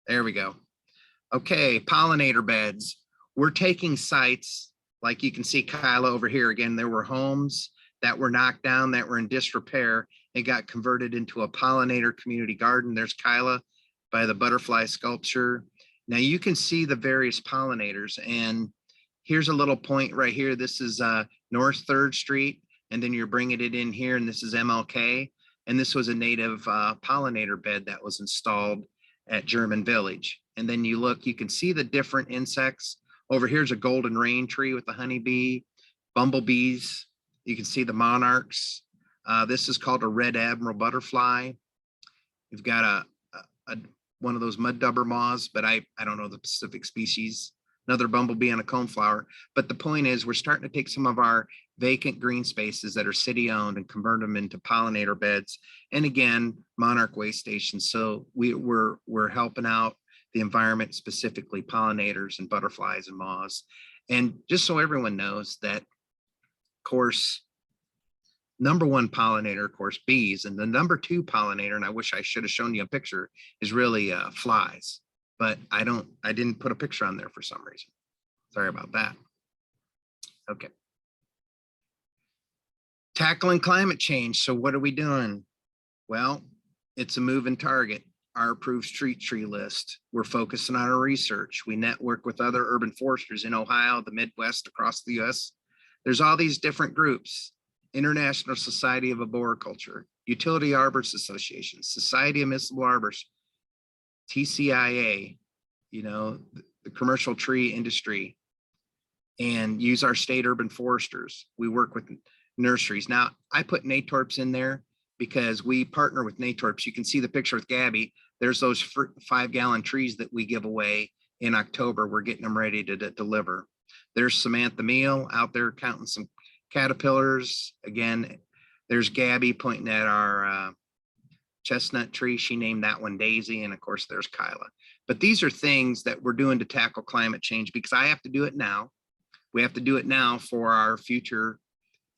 There we go. Okay, pollinator beds. We're taking sites, like you can see Kyla over here. Again, there were homes that were knocked down, that were in disrepair. It got converted into a pollinator community garden. There's Kyla by the butterfly sculpture. Now you can see the various pollinators, and here's a little point right here. This is North 3rd Street, and then you're bringing it in here, and this is MLK. And this was a native pollinator bed that was installed at German Village. And then you look, you can see the different insects. Over here's a golden rain tree with the honeybee, bumblebees. You can see the monarchs. This is called a red admiral butterfly. You've got one of those mud dubber moths, but I don't know the specific species. Another bumblebee and a coneflower. But the point is, we're starting to take some of our vacant green spaces that are city owned and convert them into pollinator beds. And again, monarch waste stations. So we're helping out the environment, specifically pollinators and butterflies and moths. And just so everyone knows that, of course, number one pollinator, of course, bees, and the number two pollinator, and I wish I should have shown you a picture, is really flies. But I didn't put a picture on there for some reason. Sorry about that. Okay. Tackling climate change. So what are we doing? Well, it's a moving target. Our approved street tree list. We're focusing on our research. We network with other urban foresters in Ohio, the Midwest, across the US. There's all these different groups: International Society of Arboriculture, Utility Arborists Association, Society of Municipal Arborists, TCIA, you know, the commercial tree industry, and use our state urban foresters. We work with nurseries. Now, I put NATORPs in there because we partner with NATORPs. You can see the picture with Gabby. There's those 5-gallon trees that we give away in October. We're getting them ready to deliver. There's Samantha Meal out there counting some caterpillars. Again, there's Gabby pointing at our chestnut tree. She named that one Daisy. And of course, there's Kyla. But these are things that we're doing to tackle climate change because I have to do it now. We have to do it now for our future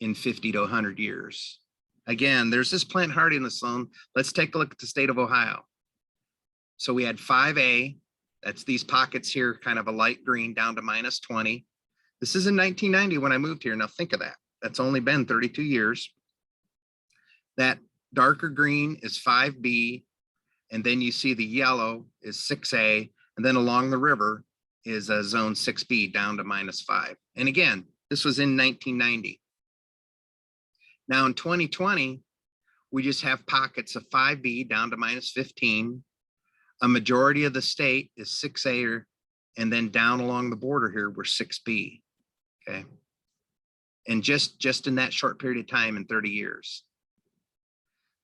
in 50 to 100 years. Again, there's this plant hardiness zone. Let's take a look at the state of Ohio. So we had 5A, that's these pockets here, kind of a light green down to -20. This is in 1990 when I moved here. Now think of that. That's only been 32 years. That darker green is 5B, and then you see the yellow is 6A, and then along the river is a zone 6B down to -5. And again, this was in 1990. Now in 2020, we just have pockets of 5B down to -15. A majority of the state is 6A, and then down along the border here, we're 6B, okay? And just in that short period of time in 30 years.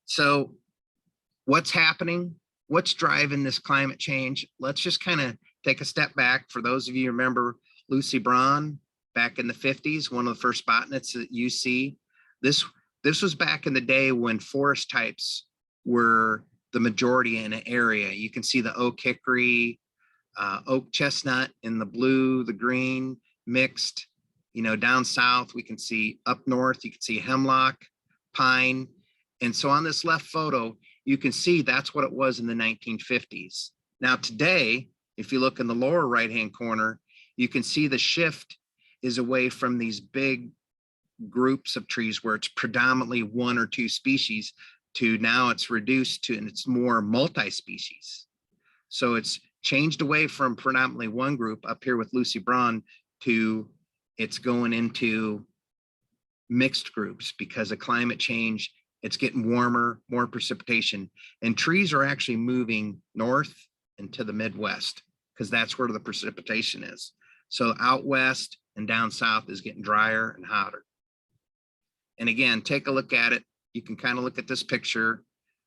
So what's happening? What's driving this climate change? Let's just kind of take a step back. For those of you who remember Lucy Braun back in the 50s, one of the first botanists at UC. This was back in the day when forest types were the majority in an area. You can see the oak hickory, oak chestnut in the blue, the green mixed. You know, down south, we can see up north, you can see hemlock, pine. And so on this left photo, you can see that's what it was in the 1950s. Now today, if you look in the lower right-hand corner, you can see the shift is away from these big groups of trees where it's predominantly one or two species to now it's reduced to, and it's more multi-species. So it's changed away from predominantly one group up here with Lucy Braun to it's going into mixed groups because of climate change. It's getting warmer, more precipitation, and trees are actually moving north into the Midwest because that's where the precipitation is. So out west and down south is getting drier and hotter. And again, take a look at it. You can kind of look at this picture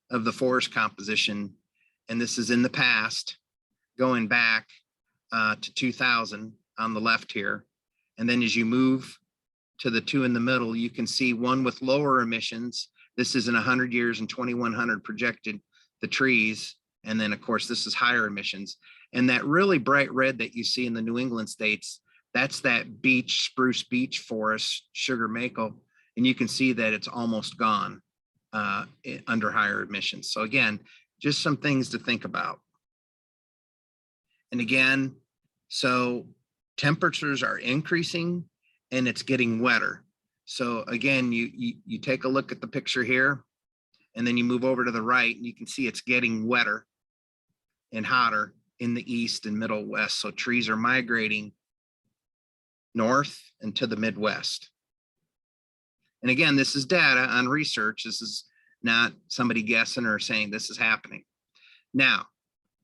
of the forest composition, and this is in the past, going back to 2000 on the left here. And then as you move to the two in the middle, you can see one with lower emissions. This is in 100 years and 2100 projected the trees. And then of course, this is higher emissions. And that really bright red that you see in the New England states, that's that beech, spruce beech forest, sugar maple. And you can see that it's almost gone under higher emissions. So again, just some things to think about. And again, so temperatures are increasing and it's getting wetter. So again, you take a look at the picture here, and then you move over to the right, and you can see it's getting wetter and hotter in the east and middle west. So trees are migrating north and to the Midwest. And again, this is data on research. This is not somebody guessing or saying this is happening. Now,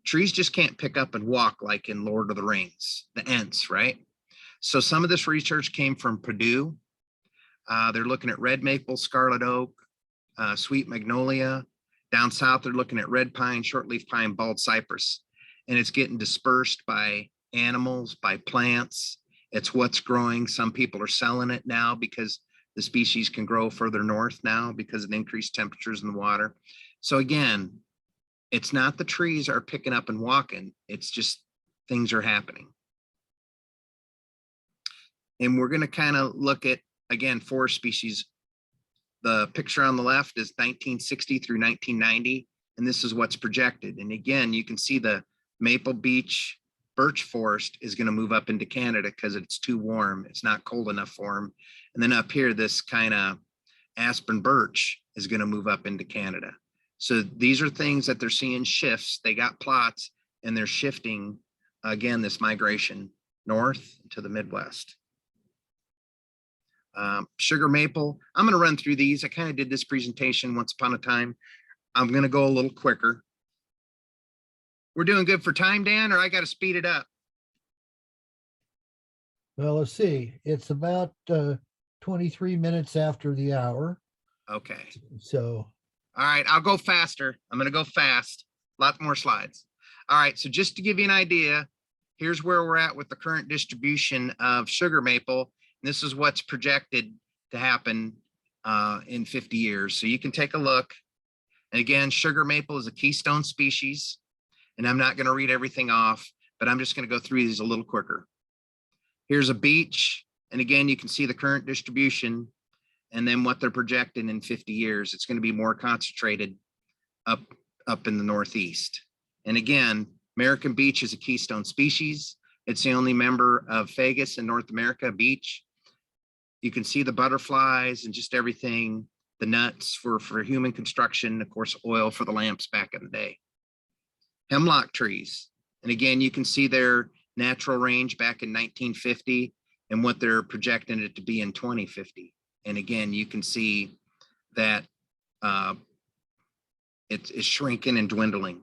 trees just can't pick up and walk like in Lord of the Rings, the Ents, right? So some of this research came from Purdue. They're looking at red maple, scarlet oak, sweet magnolia. Down south, they're looking at red pine, shortleaf pine, bald cypress. And it's getting dispersed by animals, by plants. It's what's growing. Some people are selling it now because the species can grow further north now because of increased temperatures in the water. So again, it's not the trees are picking up and walking. It's just things are happening. And we're going to kind of look at, again, forest species. The picture on the left is 1960 through 1990, and this is what's projected. And again, you can see the Maple Beech birch forest is going to move up into Canada because it's too warm. It's not cold enough for them. And then up here, this kind of aspen birch is going to move up into Canada. So these are things that they're seeing shifts. They got plots and they're shifting, again, this migration north to the Midwest. Sugar maple, I'm going to run through these. I kind of did this presentation once upon a time. I'm going to go a little quicker. We're doing good for time, Dan, or I got to speed it up? Well, let's see. It's about 23 minutes after the hour. Okay. So. All right, I'll go faster. I'm going to go fast. Lots more slides. All right, so just to give you an idea, here's where we're at with the current distribution of sugar maple. This is what's projected to happen in 50 years. So you can take a look. And again, sugar maple is a keystone species. And I'm not going to read everything off, but I'm just going to go through these a little quicker. Here's a beech. And again, you can see the current distribution and then what they're projecting in 50 years. It's going to be more concentrated up in the Northeast. And again, American beech is a keystone species. It's the only member of Fagus in North America, beech. You can see the butterflies and just everything, the nuts for human construction, of course, oil for the lamps back in the day. Hemlock trees. And again, you can see their natural range back in 1950 and what they're projecting it to be in 2050. And again, you can see that it's shrinking and dwindling.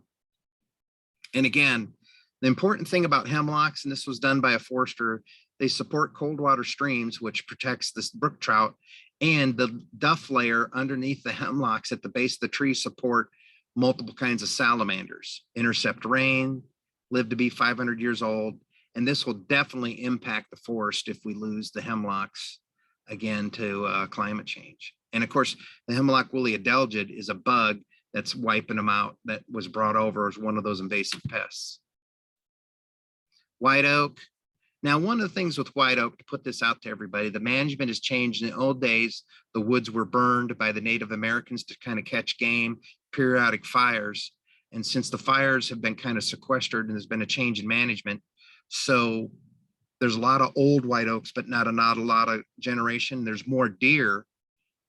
And again, the important thing about hemlocks, and this was done by a forester, they support cold water streams, which protects this brook trout, and the duff layer underneath the hemlocks at the base of the tree support multiple kinds of salamanders, intercept rain, live to be 500 years old. And this will definitely impact the forest if we lose the hemlocks again to climate change. And of course, the hemlock woolly adelgid is a bug that's wiping them out that was brought over as one of those invasive pests. White oak. Now, one of the things with white oak, to put this out to everybody, the management has changed. In the old days, the woods were burned by the Native Americans to kind of catch game, periodic fires. And since the fires have been kind of sequestered and there's been a change in management, so there's a lot of old white oaks, but not a lot of generation. There's more deer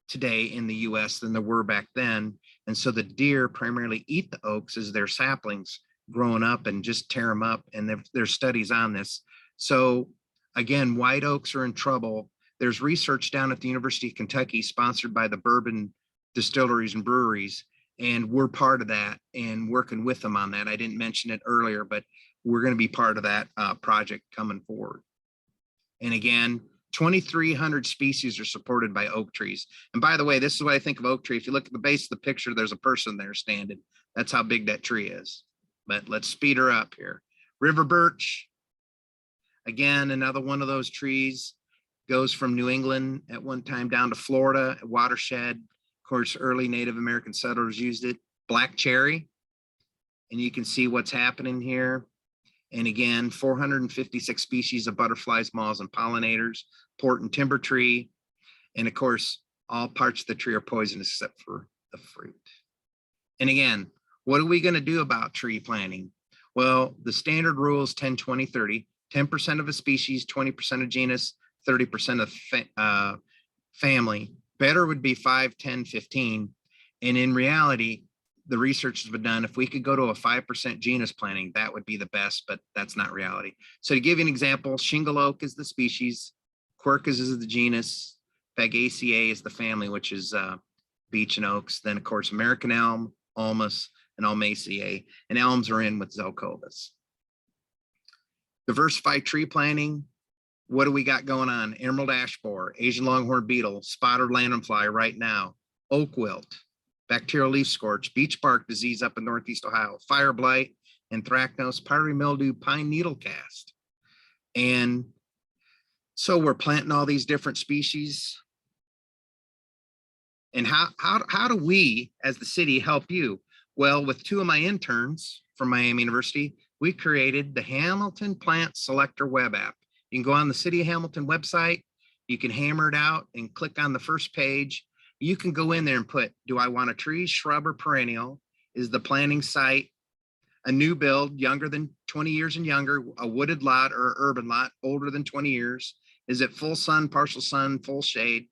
today in the US than there were back then. And so the deer primarily eat the oaks as their saplings growing up and just tear them up. And there's studies on this. So again, white oaks are in trouble. There's research down at the University of Kentucky sponsored by the bourbon distilleries and breweries. And we're part of that and working with them on that. I didn't mention it earlier, but we're going to be part of that project coming forward. And again, 2,300 species are supported by oak trees. And by the way, this is what I think of oak tree. If you look at the base of the picture, there's a person there standing. That's how big that tree is. But let's speed her up here. River birch. Again, another one of those trees, goes from New England at one time down to Florida, a watershed. Of course, early Native American settlers used it. Black cherry. And you can see what's happening here. And again, 456 species of butterflies, moths, and pollinators, port and timber tree. And of course, all parts of the tree are poisonous except for the fruit. And again, what are we going to do about tree planting? Well, the standard rule is 10, 20, 30, 10% of a species, 20% of genus, 30% of family. Better would be 5, 10, 15. And in reality, the research has been done. If we could go to a 5% genus planting, that would be the best, but that's not reality. So to give you an example, shingle oak is the species, quercus is the genus, Fagaceae is the family, which is beech and oaks. Then of course, American elm, ulmus, and Ulmaceae, and elms are in with Zelkovus. Diversified tree planting. What do we got going on? Emerald ash borer, Asian longhorn beetle, spotted lanternfly right now, oak wilt, bacterial leaf scorch, beech bark disease up in Northeast Ohio, fire blight, anthracnose, powdery mildew, pine needle cast. And so we're planting all these different species. And how do we as the city help you? Well, with 2 of my interns from Miami University, we created the Hamilton Plant Selector web app. You can go on the City of Hamilton website. You can hammer it out and click on the first page. You can go in there and put, do I want a tree, shrub, or perennial? Is the planting site a new build, younger than 20 years and younger, a wooded lot or urban lot, older than 20 years? Is it full sun, partial sun, full shade,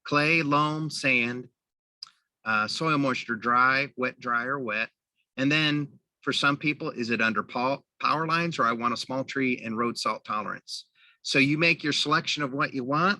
clay, loam, sand, soil moisture, dry, dry, or wet? And then for some people, is it under power lines, or I want a small tree and road salt tolerance? So you make your selection of what you want,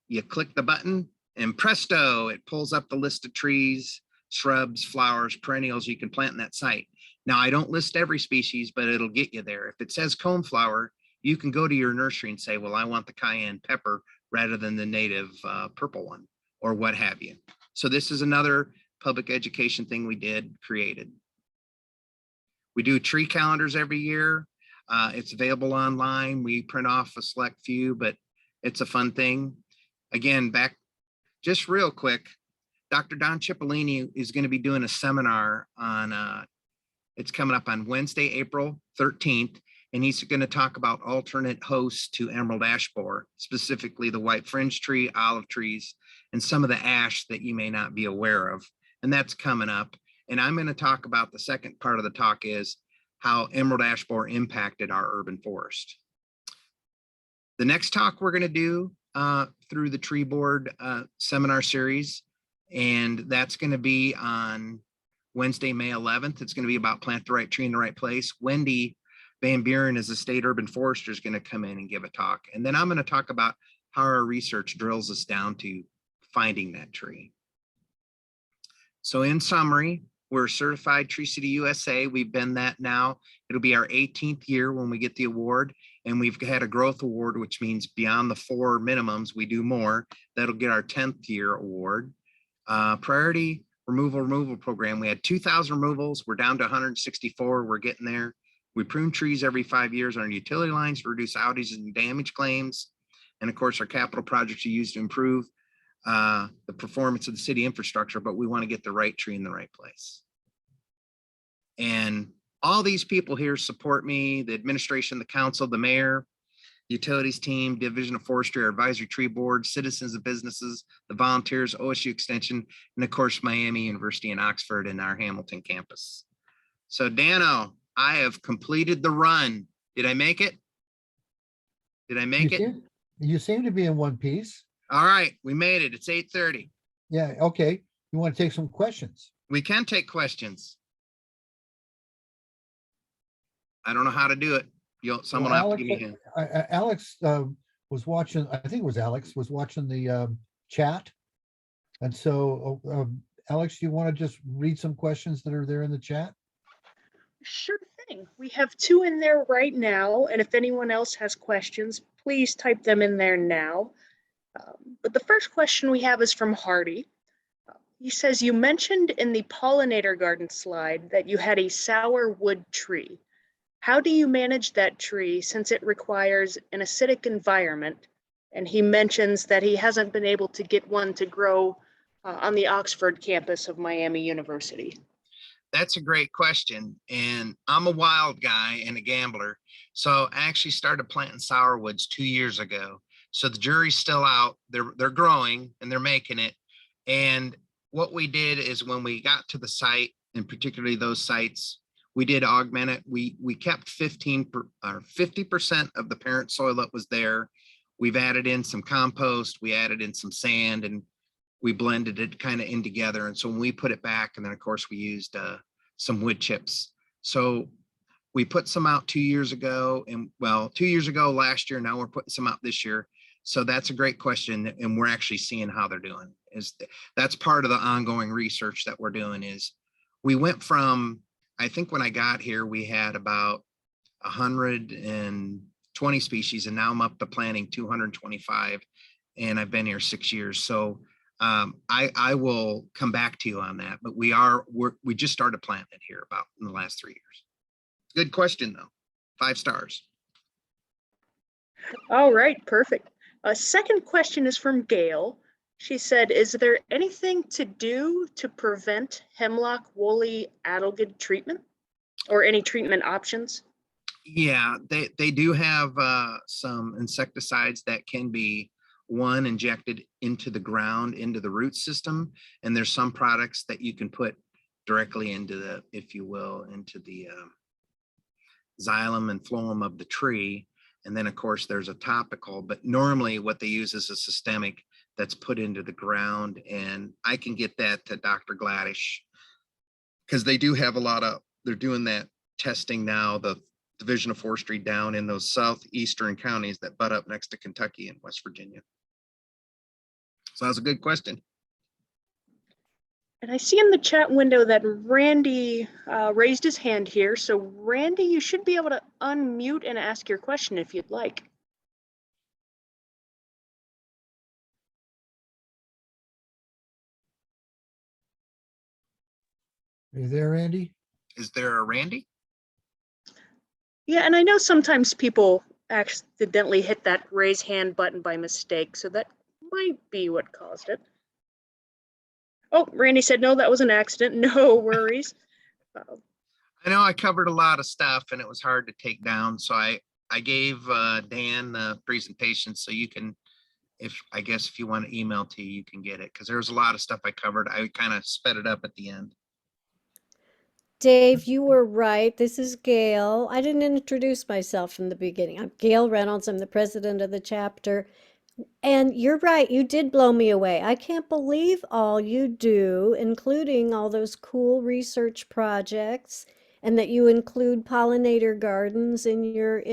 you click the button, and presto, it pulls up the list of trees, shrubs, flowers, perennials you can plant in that site. Now, I don't list every species, but it'll get you there. If it says coneflower, you can go to your nursery and say, well, I want the cayenne pepper rather than the native purple one, or what have you. So this is another public education thing we created. We do tree calendars every year. It's available online. We print off a select few, but it's a fun thing. Again, just real quick, Dr. Don Cipollini is going to be doing a seminar on, it's coming up on Wednesday, April 13th, and he's going to talk about alternate hosts to emerald ash borer, specifically the white fringe tree, olive trees, and some of the ash that you may not be aware of. And that's coming up. And I'm going to talk about the second part of the talk is how emerald ash borer impacted our urban forest. The next talk we're going to do through the tree board seminar series, and that's going to be on Wednesday, May 11th. It's going to be about plant the right tree in the right place. Wendy Van Buren is a state urban forester is going to come in and give a talk. And then I'm going to talk about how our research drills us down to finding that tree. So in summary, we're certified Tree City USA. We've been that now. It'll be our 18th year when we get the award. And we've had a growth award, which means beyond the 4 minimums, we do more. That'll get our 10th year award. Priority removal program. We had 2,000 removals. We're down to 164. We're getting there. We prune trees every 5 years on our utility lines to reduce outages and damage claims. And of course, our capital projects are used to improve the performance of the city infrastructure, but we want to get the right tree in the right place. And all these people here support me, the administration, the council, the mayor, utilities team, Division of Forestry, our advisory tree board, citizens of businesses, the volunteers, OSU Extension, and of course, Miami University in Oxford and our Hamilton campus. So Dano, I have completed the run. Did I make it? Did I make it? You seem to be in one piece. All right, we made it. It's 8:30. Yeah, okay. You want to take some questions? We can take questions. I don't know how to do it. Someone will have to give me a hand. Alex was watching, I think it was Alex, was watching the chat. And so, Alex, do you want to just read some questions that are there in the chat? Sure thing. We have 2 in there right now. And if anyone else has questions, please type them in there now. But the first question we have is from Hardy. He says, you mentioned in the pollinator garden slide that you had a sour wood tree. How do you manage that tree since it requires an acidic environment? And he mentions that he hasn't been able to get one to grow on the Oxford campus of Miami University. That's a great question. And I'm a wild guy and a gambler. So I actually started planting sourwoods 2 years ago. So the jury's still out. They're growing and they're making it. And what we did is when we got to the site, and particularly those sites, we did augment it. We kept 50% of the parent soil that was there. We've added in some compost, we added in some sand, and we blended it kind of in together. And so when we put it back, and then of course we used some wood chips. So we put some out 2 years ago, and well, 2 years ago last year, now we're putting some out this year. So that's a great question. And we're actually seeing how they're doing. That's part of the ongoing research that we're doing is we went from, I think when I got here, we had about 120 species, and now I'm up to planting 225, and I've been here 6 years. So I will come back to you on that, but we just started planting it here about in the last 3 years. Good question though, 5 stars. All right, perfect. A second question is from Gail. She said, is there anything to do to prevent hemlock woolly adelgid treatment or any treatment options? Yeah, they do have some insecticides that can be injected into the ground, into the root system. And there's some products that you can put directly into the, if you will, into the xylem and phloem of the tree. And then of course there's a topical, but normally what they use is a systemic that's put into the ground. And I can get that to Dr. Gladish because they do have they're doing that testing now, the Division of Forestry down in those southeastern counties that butt up next to Kentucky and West Virginia. So that was a good question. And I see in the chat window that Randy raised his hand here. So Randy, you should be able to unmute and ask your question if you'd like. Are you there, Andy? Is there a Randy? Yeah, and I know sometimes people accidentally hit that raise hand button by mistake, so that might be what caused it. Oh, Randy said, no, that was an accident. No worries. I know I covered a lot of stuff and it was hard to take down. So I gave Dan the presentation so you can, I guess if you want to email to you, you can get it because there's a lot of stuff I covered. I kind of sped it up at the end. Dave, you were right. This is Gail. I didn't introduce myself from the beginning. I'm Gail Reynolds. I'm the president of the chapter. And you're right, you did blow me away. I can't believe all you do, including all those cool research projects, and that you include pollinator gardens in your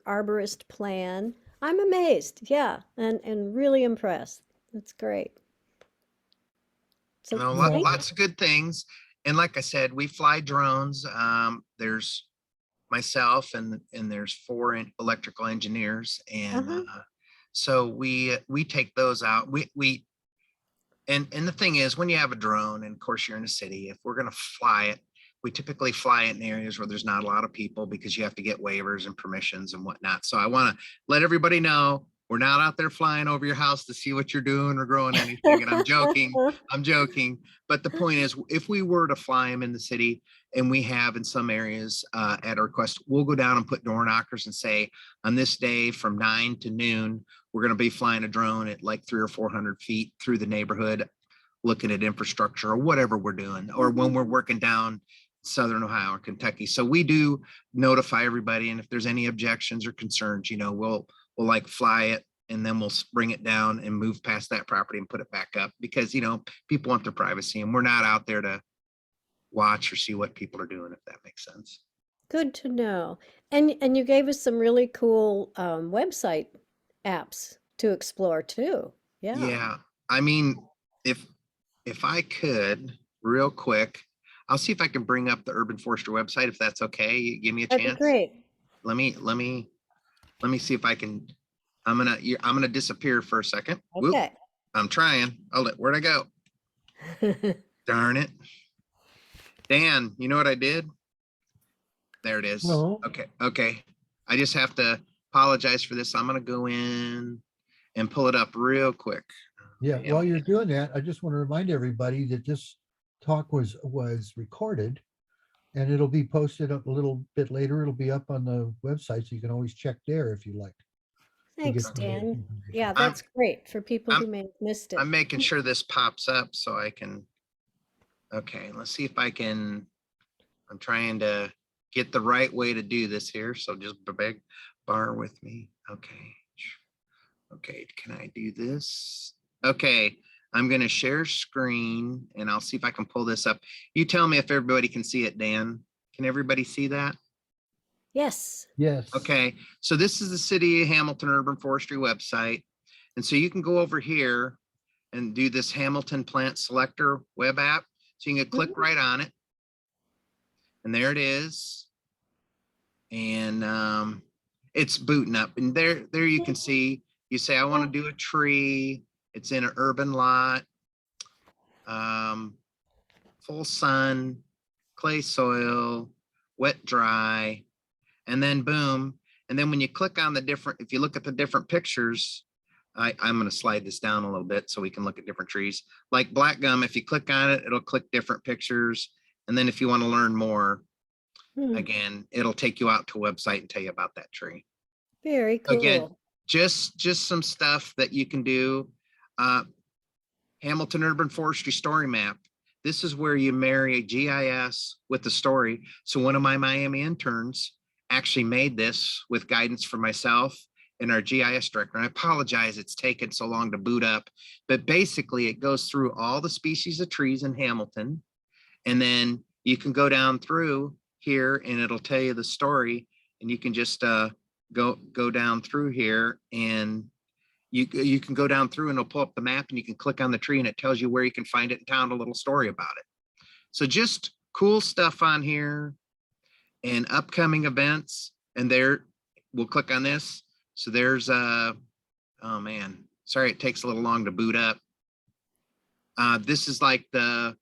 arborist plan. I'm amazed, yeah, and really impressed. That's great. So You know, thank lots of good things. And like I said, we fly drones. There's myself and there's 4 electrical engineers. And so we take those out. And the thing is, when you have a drone, and of course you're in a city, if we're going to fly it, we typically fly it in areas where there's not a lot of people because you have to get waivers and permissions and whatnot. So I want to let everybody know we're not out there flying over your house to see what you're doing or growing anything. And I'm joking. But the point is, if we were to fly them in the city, and we have in some areas at our request, we'll go down and put door knockers and say, on this day from 9 to noon, we're going to be flying a drone at like 300 or 400 feet through the neighborhood, looking at infrastructure or whatever we're doing, or when we're working down Southern Ohio or Kentucky. So we do notify everybody. And if there's any objections or concerns, you know, we'll like fly it and then we'll bring it down and move past that property and put it back up because, you know, people want their privacy and we're not out there to watch or see what people are doing, if that makes sense. Good to know. And you gave us some really cool website apps to explore too. Yeah. Yeah. I mean, if I could real quick, I'll see if I can bring up the Urban Forester website, if that's okay. You give me a That'd chance. be great. Let me see if I can. I'm gonna disappear for a second. Whoop. Okay. I'm trying. Hold it. Where'd I go? Darn it. Dan, you know what I did? There it is. No. Okay. I just have to apologize for this. I'm gonna go in and pull it up real quick. Yeah, while you're doing that, I just want to remind everybody that this talk was recorded and it'll be posted up a little bit later. It'll be up on the website, so you can always check there if you like. Thanks, get the Dan. information. Yeah, that's great for people I'm- who may have missed it. I'm making sure this pops up so I can. Okay, let's see if I can. I'm trying to get the right way to do this here. So just bar with me. Okay, can I do this? Okay, I'm going to share screen and I'll see if I can pull this up. You tell me if everybody can see it, Dan. Can everybody see that? Yes. Yes. Okay, so this is the City of Hamilton Urban Forestry website. And so you can go over here and do this Hamilton Plant Selector web app. So you can click right on it. And there it is. And it's booting up. And there you can see, you say, I want to do a tree. It's in an urban lot. Full sun, clay soil, wet, dry, and then boom. And then when you click on the different, if you look at the different pictures, I'm going to slide this down a little bit so we can look at different trees. Like black gum, if you click on it, it'll click different pictures. And then if you want to learn more, again, it'll take you out to a website and tell you about that tree. Very Again, cool. just some stuff that you can do. Hamilton Urban Forestry Story Map. This is where you marry a GIS with the story. So one of my Miami interns actually made this with guidance from myself and our GIS director. And I apologize, it's taken so long to boot up, but basically it goes through all the species of trees in Hamilton. And then you can go down through here and it'll tell you the story, and you can just go down through here, and you can go down through and it'll pull up the map, and you can click on the tree and it tells you where you can find it in town, a little story about it. So just cool stuff on here and upcoming events. And there, we'll click on this. So there's oh man, sorry, it takes a little long to boot up. This is like the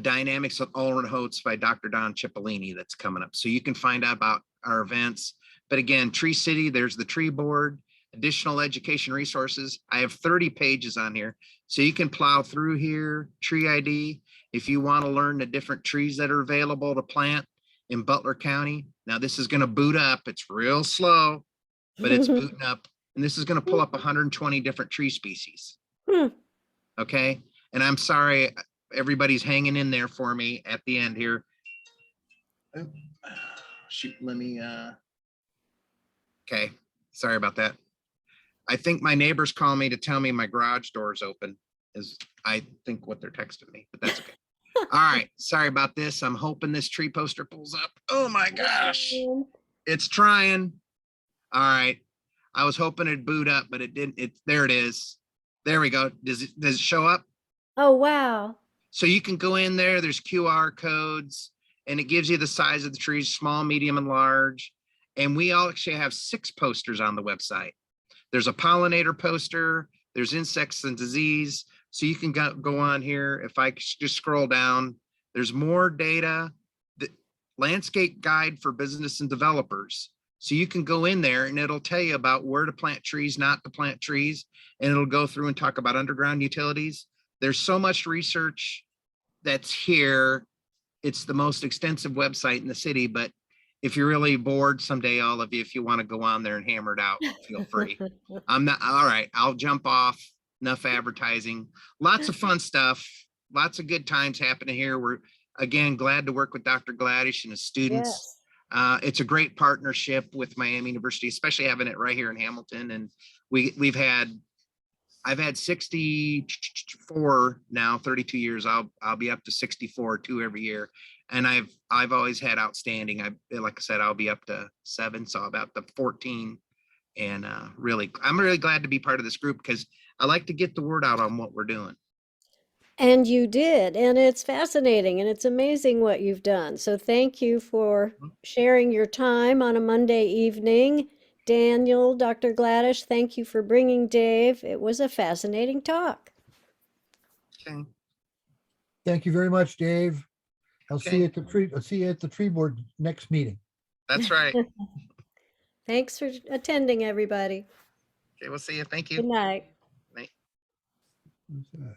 Dynamics of Olin Hotes by Dr. Don Cipollini that's coming up. So you can find out about our events. But again, Tree City, there's the tree board, additional education resources. I have 30 pages on here. So you can plow through here, tree ID. If you want to learn the different trees that are available to plant in Butler County. Now this is going to boot up. It's real slow, but it's booting up. And this is going to pull up 120 different tree species. Okay. And I'm sorry, everybody's hanging in there for me at the end here. Oh, shoot, let me, okay. Sorry about that. I think my neighbors call me to tell me my garage door is open, is I think what they're texting me, but that's okay. All right. Sorry about this. I'm hoping this tree poster pulls up. Oh my gosh. It's trying. All right. I was hoping it'd boot up, but it didn't. There it is. There we go. Does it show up? Oh, wow. So you can go in there, there's QR codes, and it gives you the size of the trees, small, medium, and large. And we all actually have 6 posters on the website. There's a pollinator poster, there's insects and disease. So you can go on here. If I just scroll down, there's more data, the landscape guide for business and developers. So you can go in there and it'll tell you about where to plant trees, not to plant trees, and it'll go through and talk about underground utilities. There's so much research that's here. It's the most extensive website in the city, but if you're really bored someday, all of you, if you want to go on there and hammer it out, feel free. I'm not, all right, I'll jump off. Enough advertising. Lots of fun stuff. Lots of good times happening here. We're, again, glad to work with Dr. Gladish and his students. Yes. It's a great partnership with Miami University, especially having it right here in Hamilton. And I've had 64 now, 32 years. I'll be up to 64, 2 every year. And I've always had outstanding. Like I said, I'll be up to 7, so about the 14. And I'm really glad to be part of this group because I like to get the word out on what we're doing. And you did, and it's fascinating and it's amazing what you've done. So thank you for sharing your time on a Monday evening. Daniel, Dr. Gladish, thank you for bringing Dave. It was a fascinating talk. Okay. Thank you very much, Dave. I'll see you Okay. at the tree board next meeting. That's right. Thanks for attending, everybody. Okay, we'll see you. Thank you. Good night. Night. Who's that?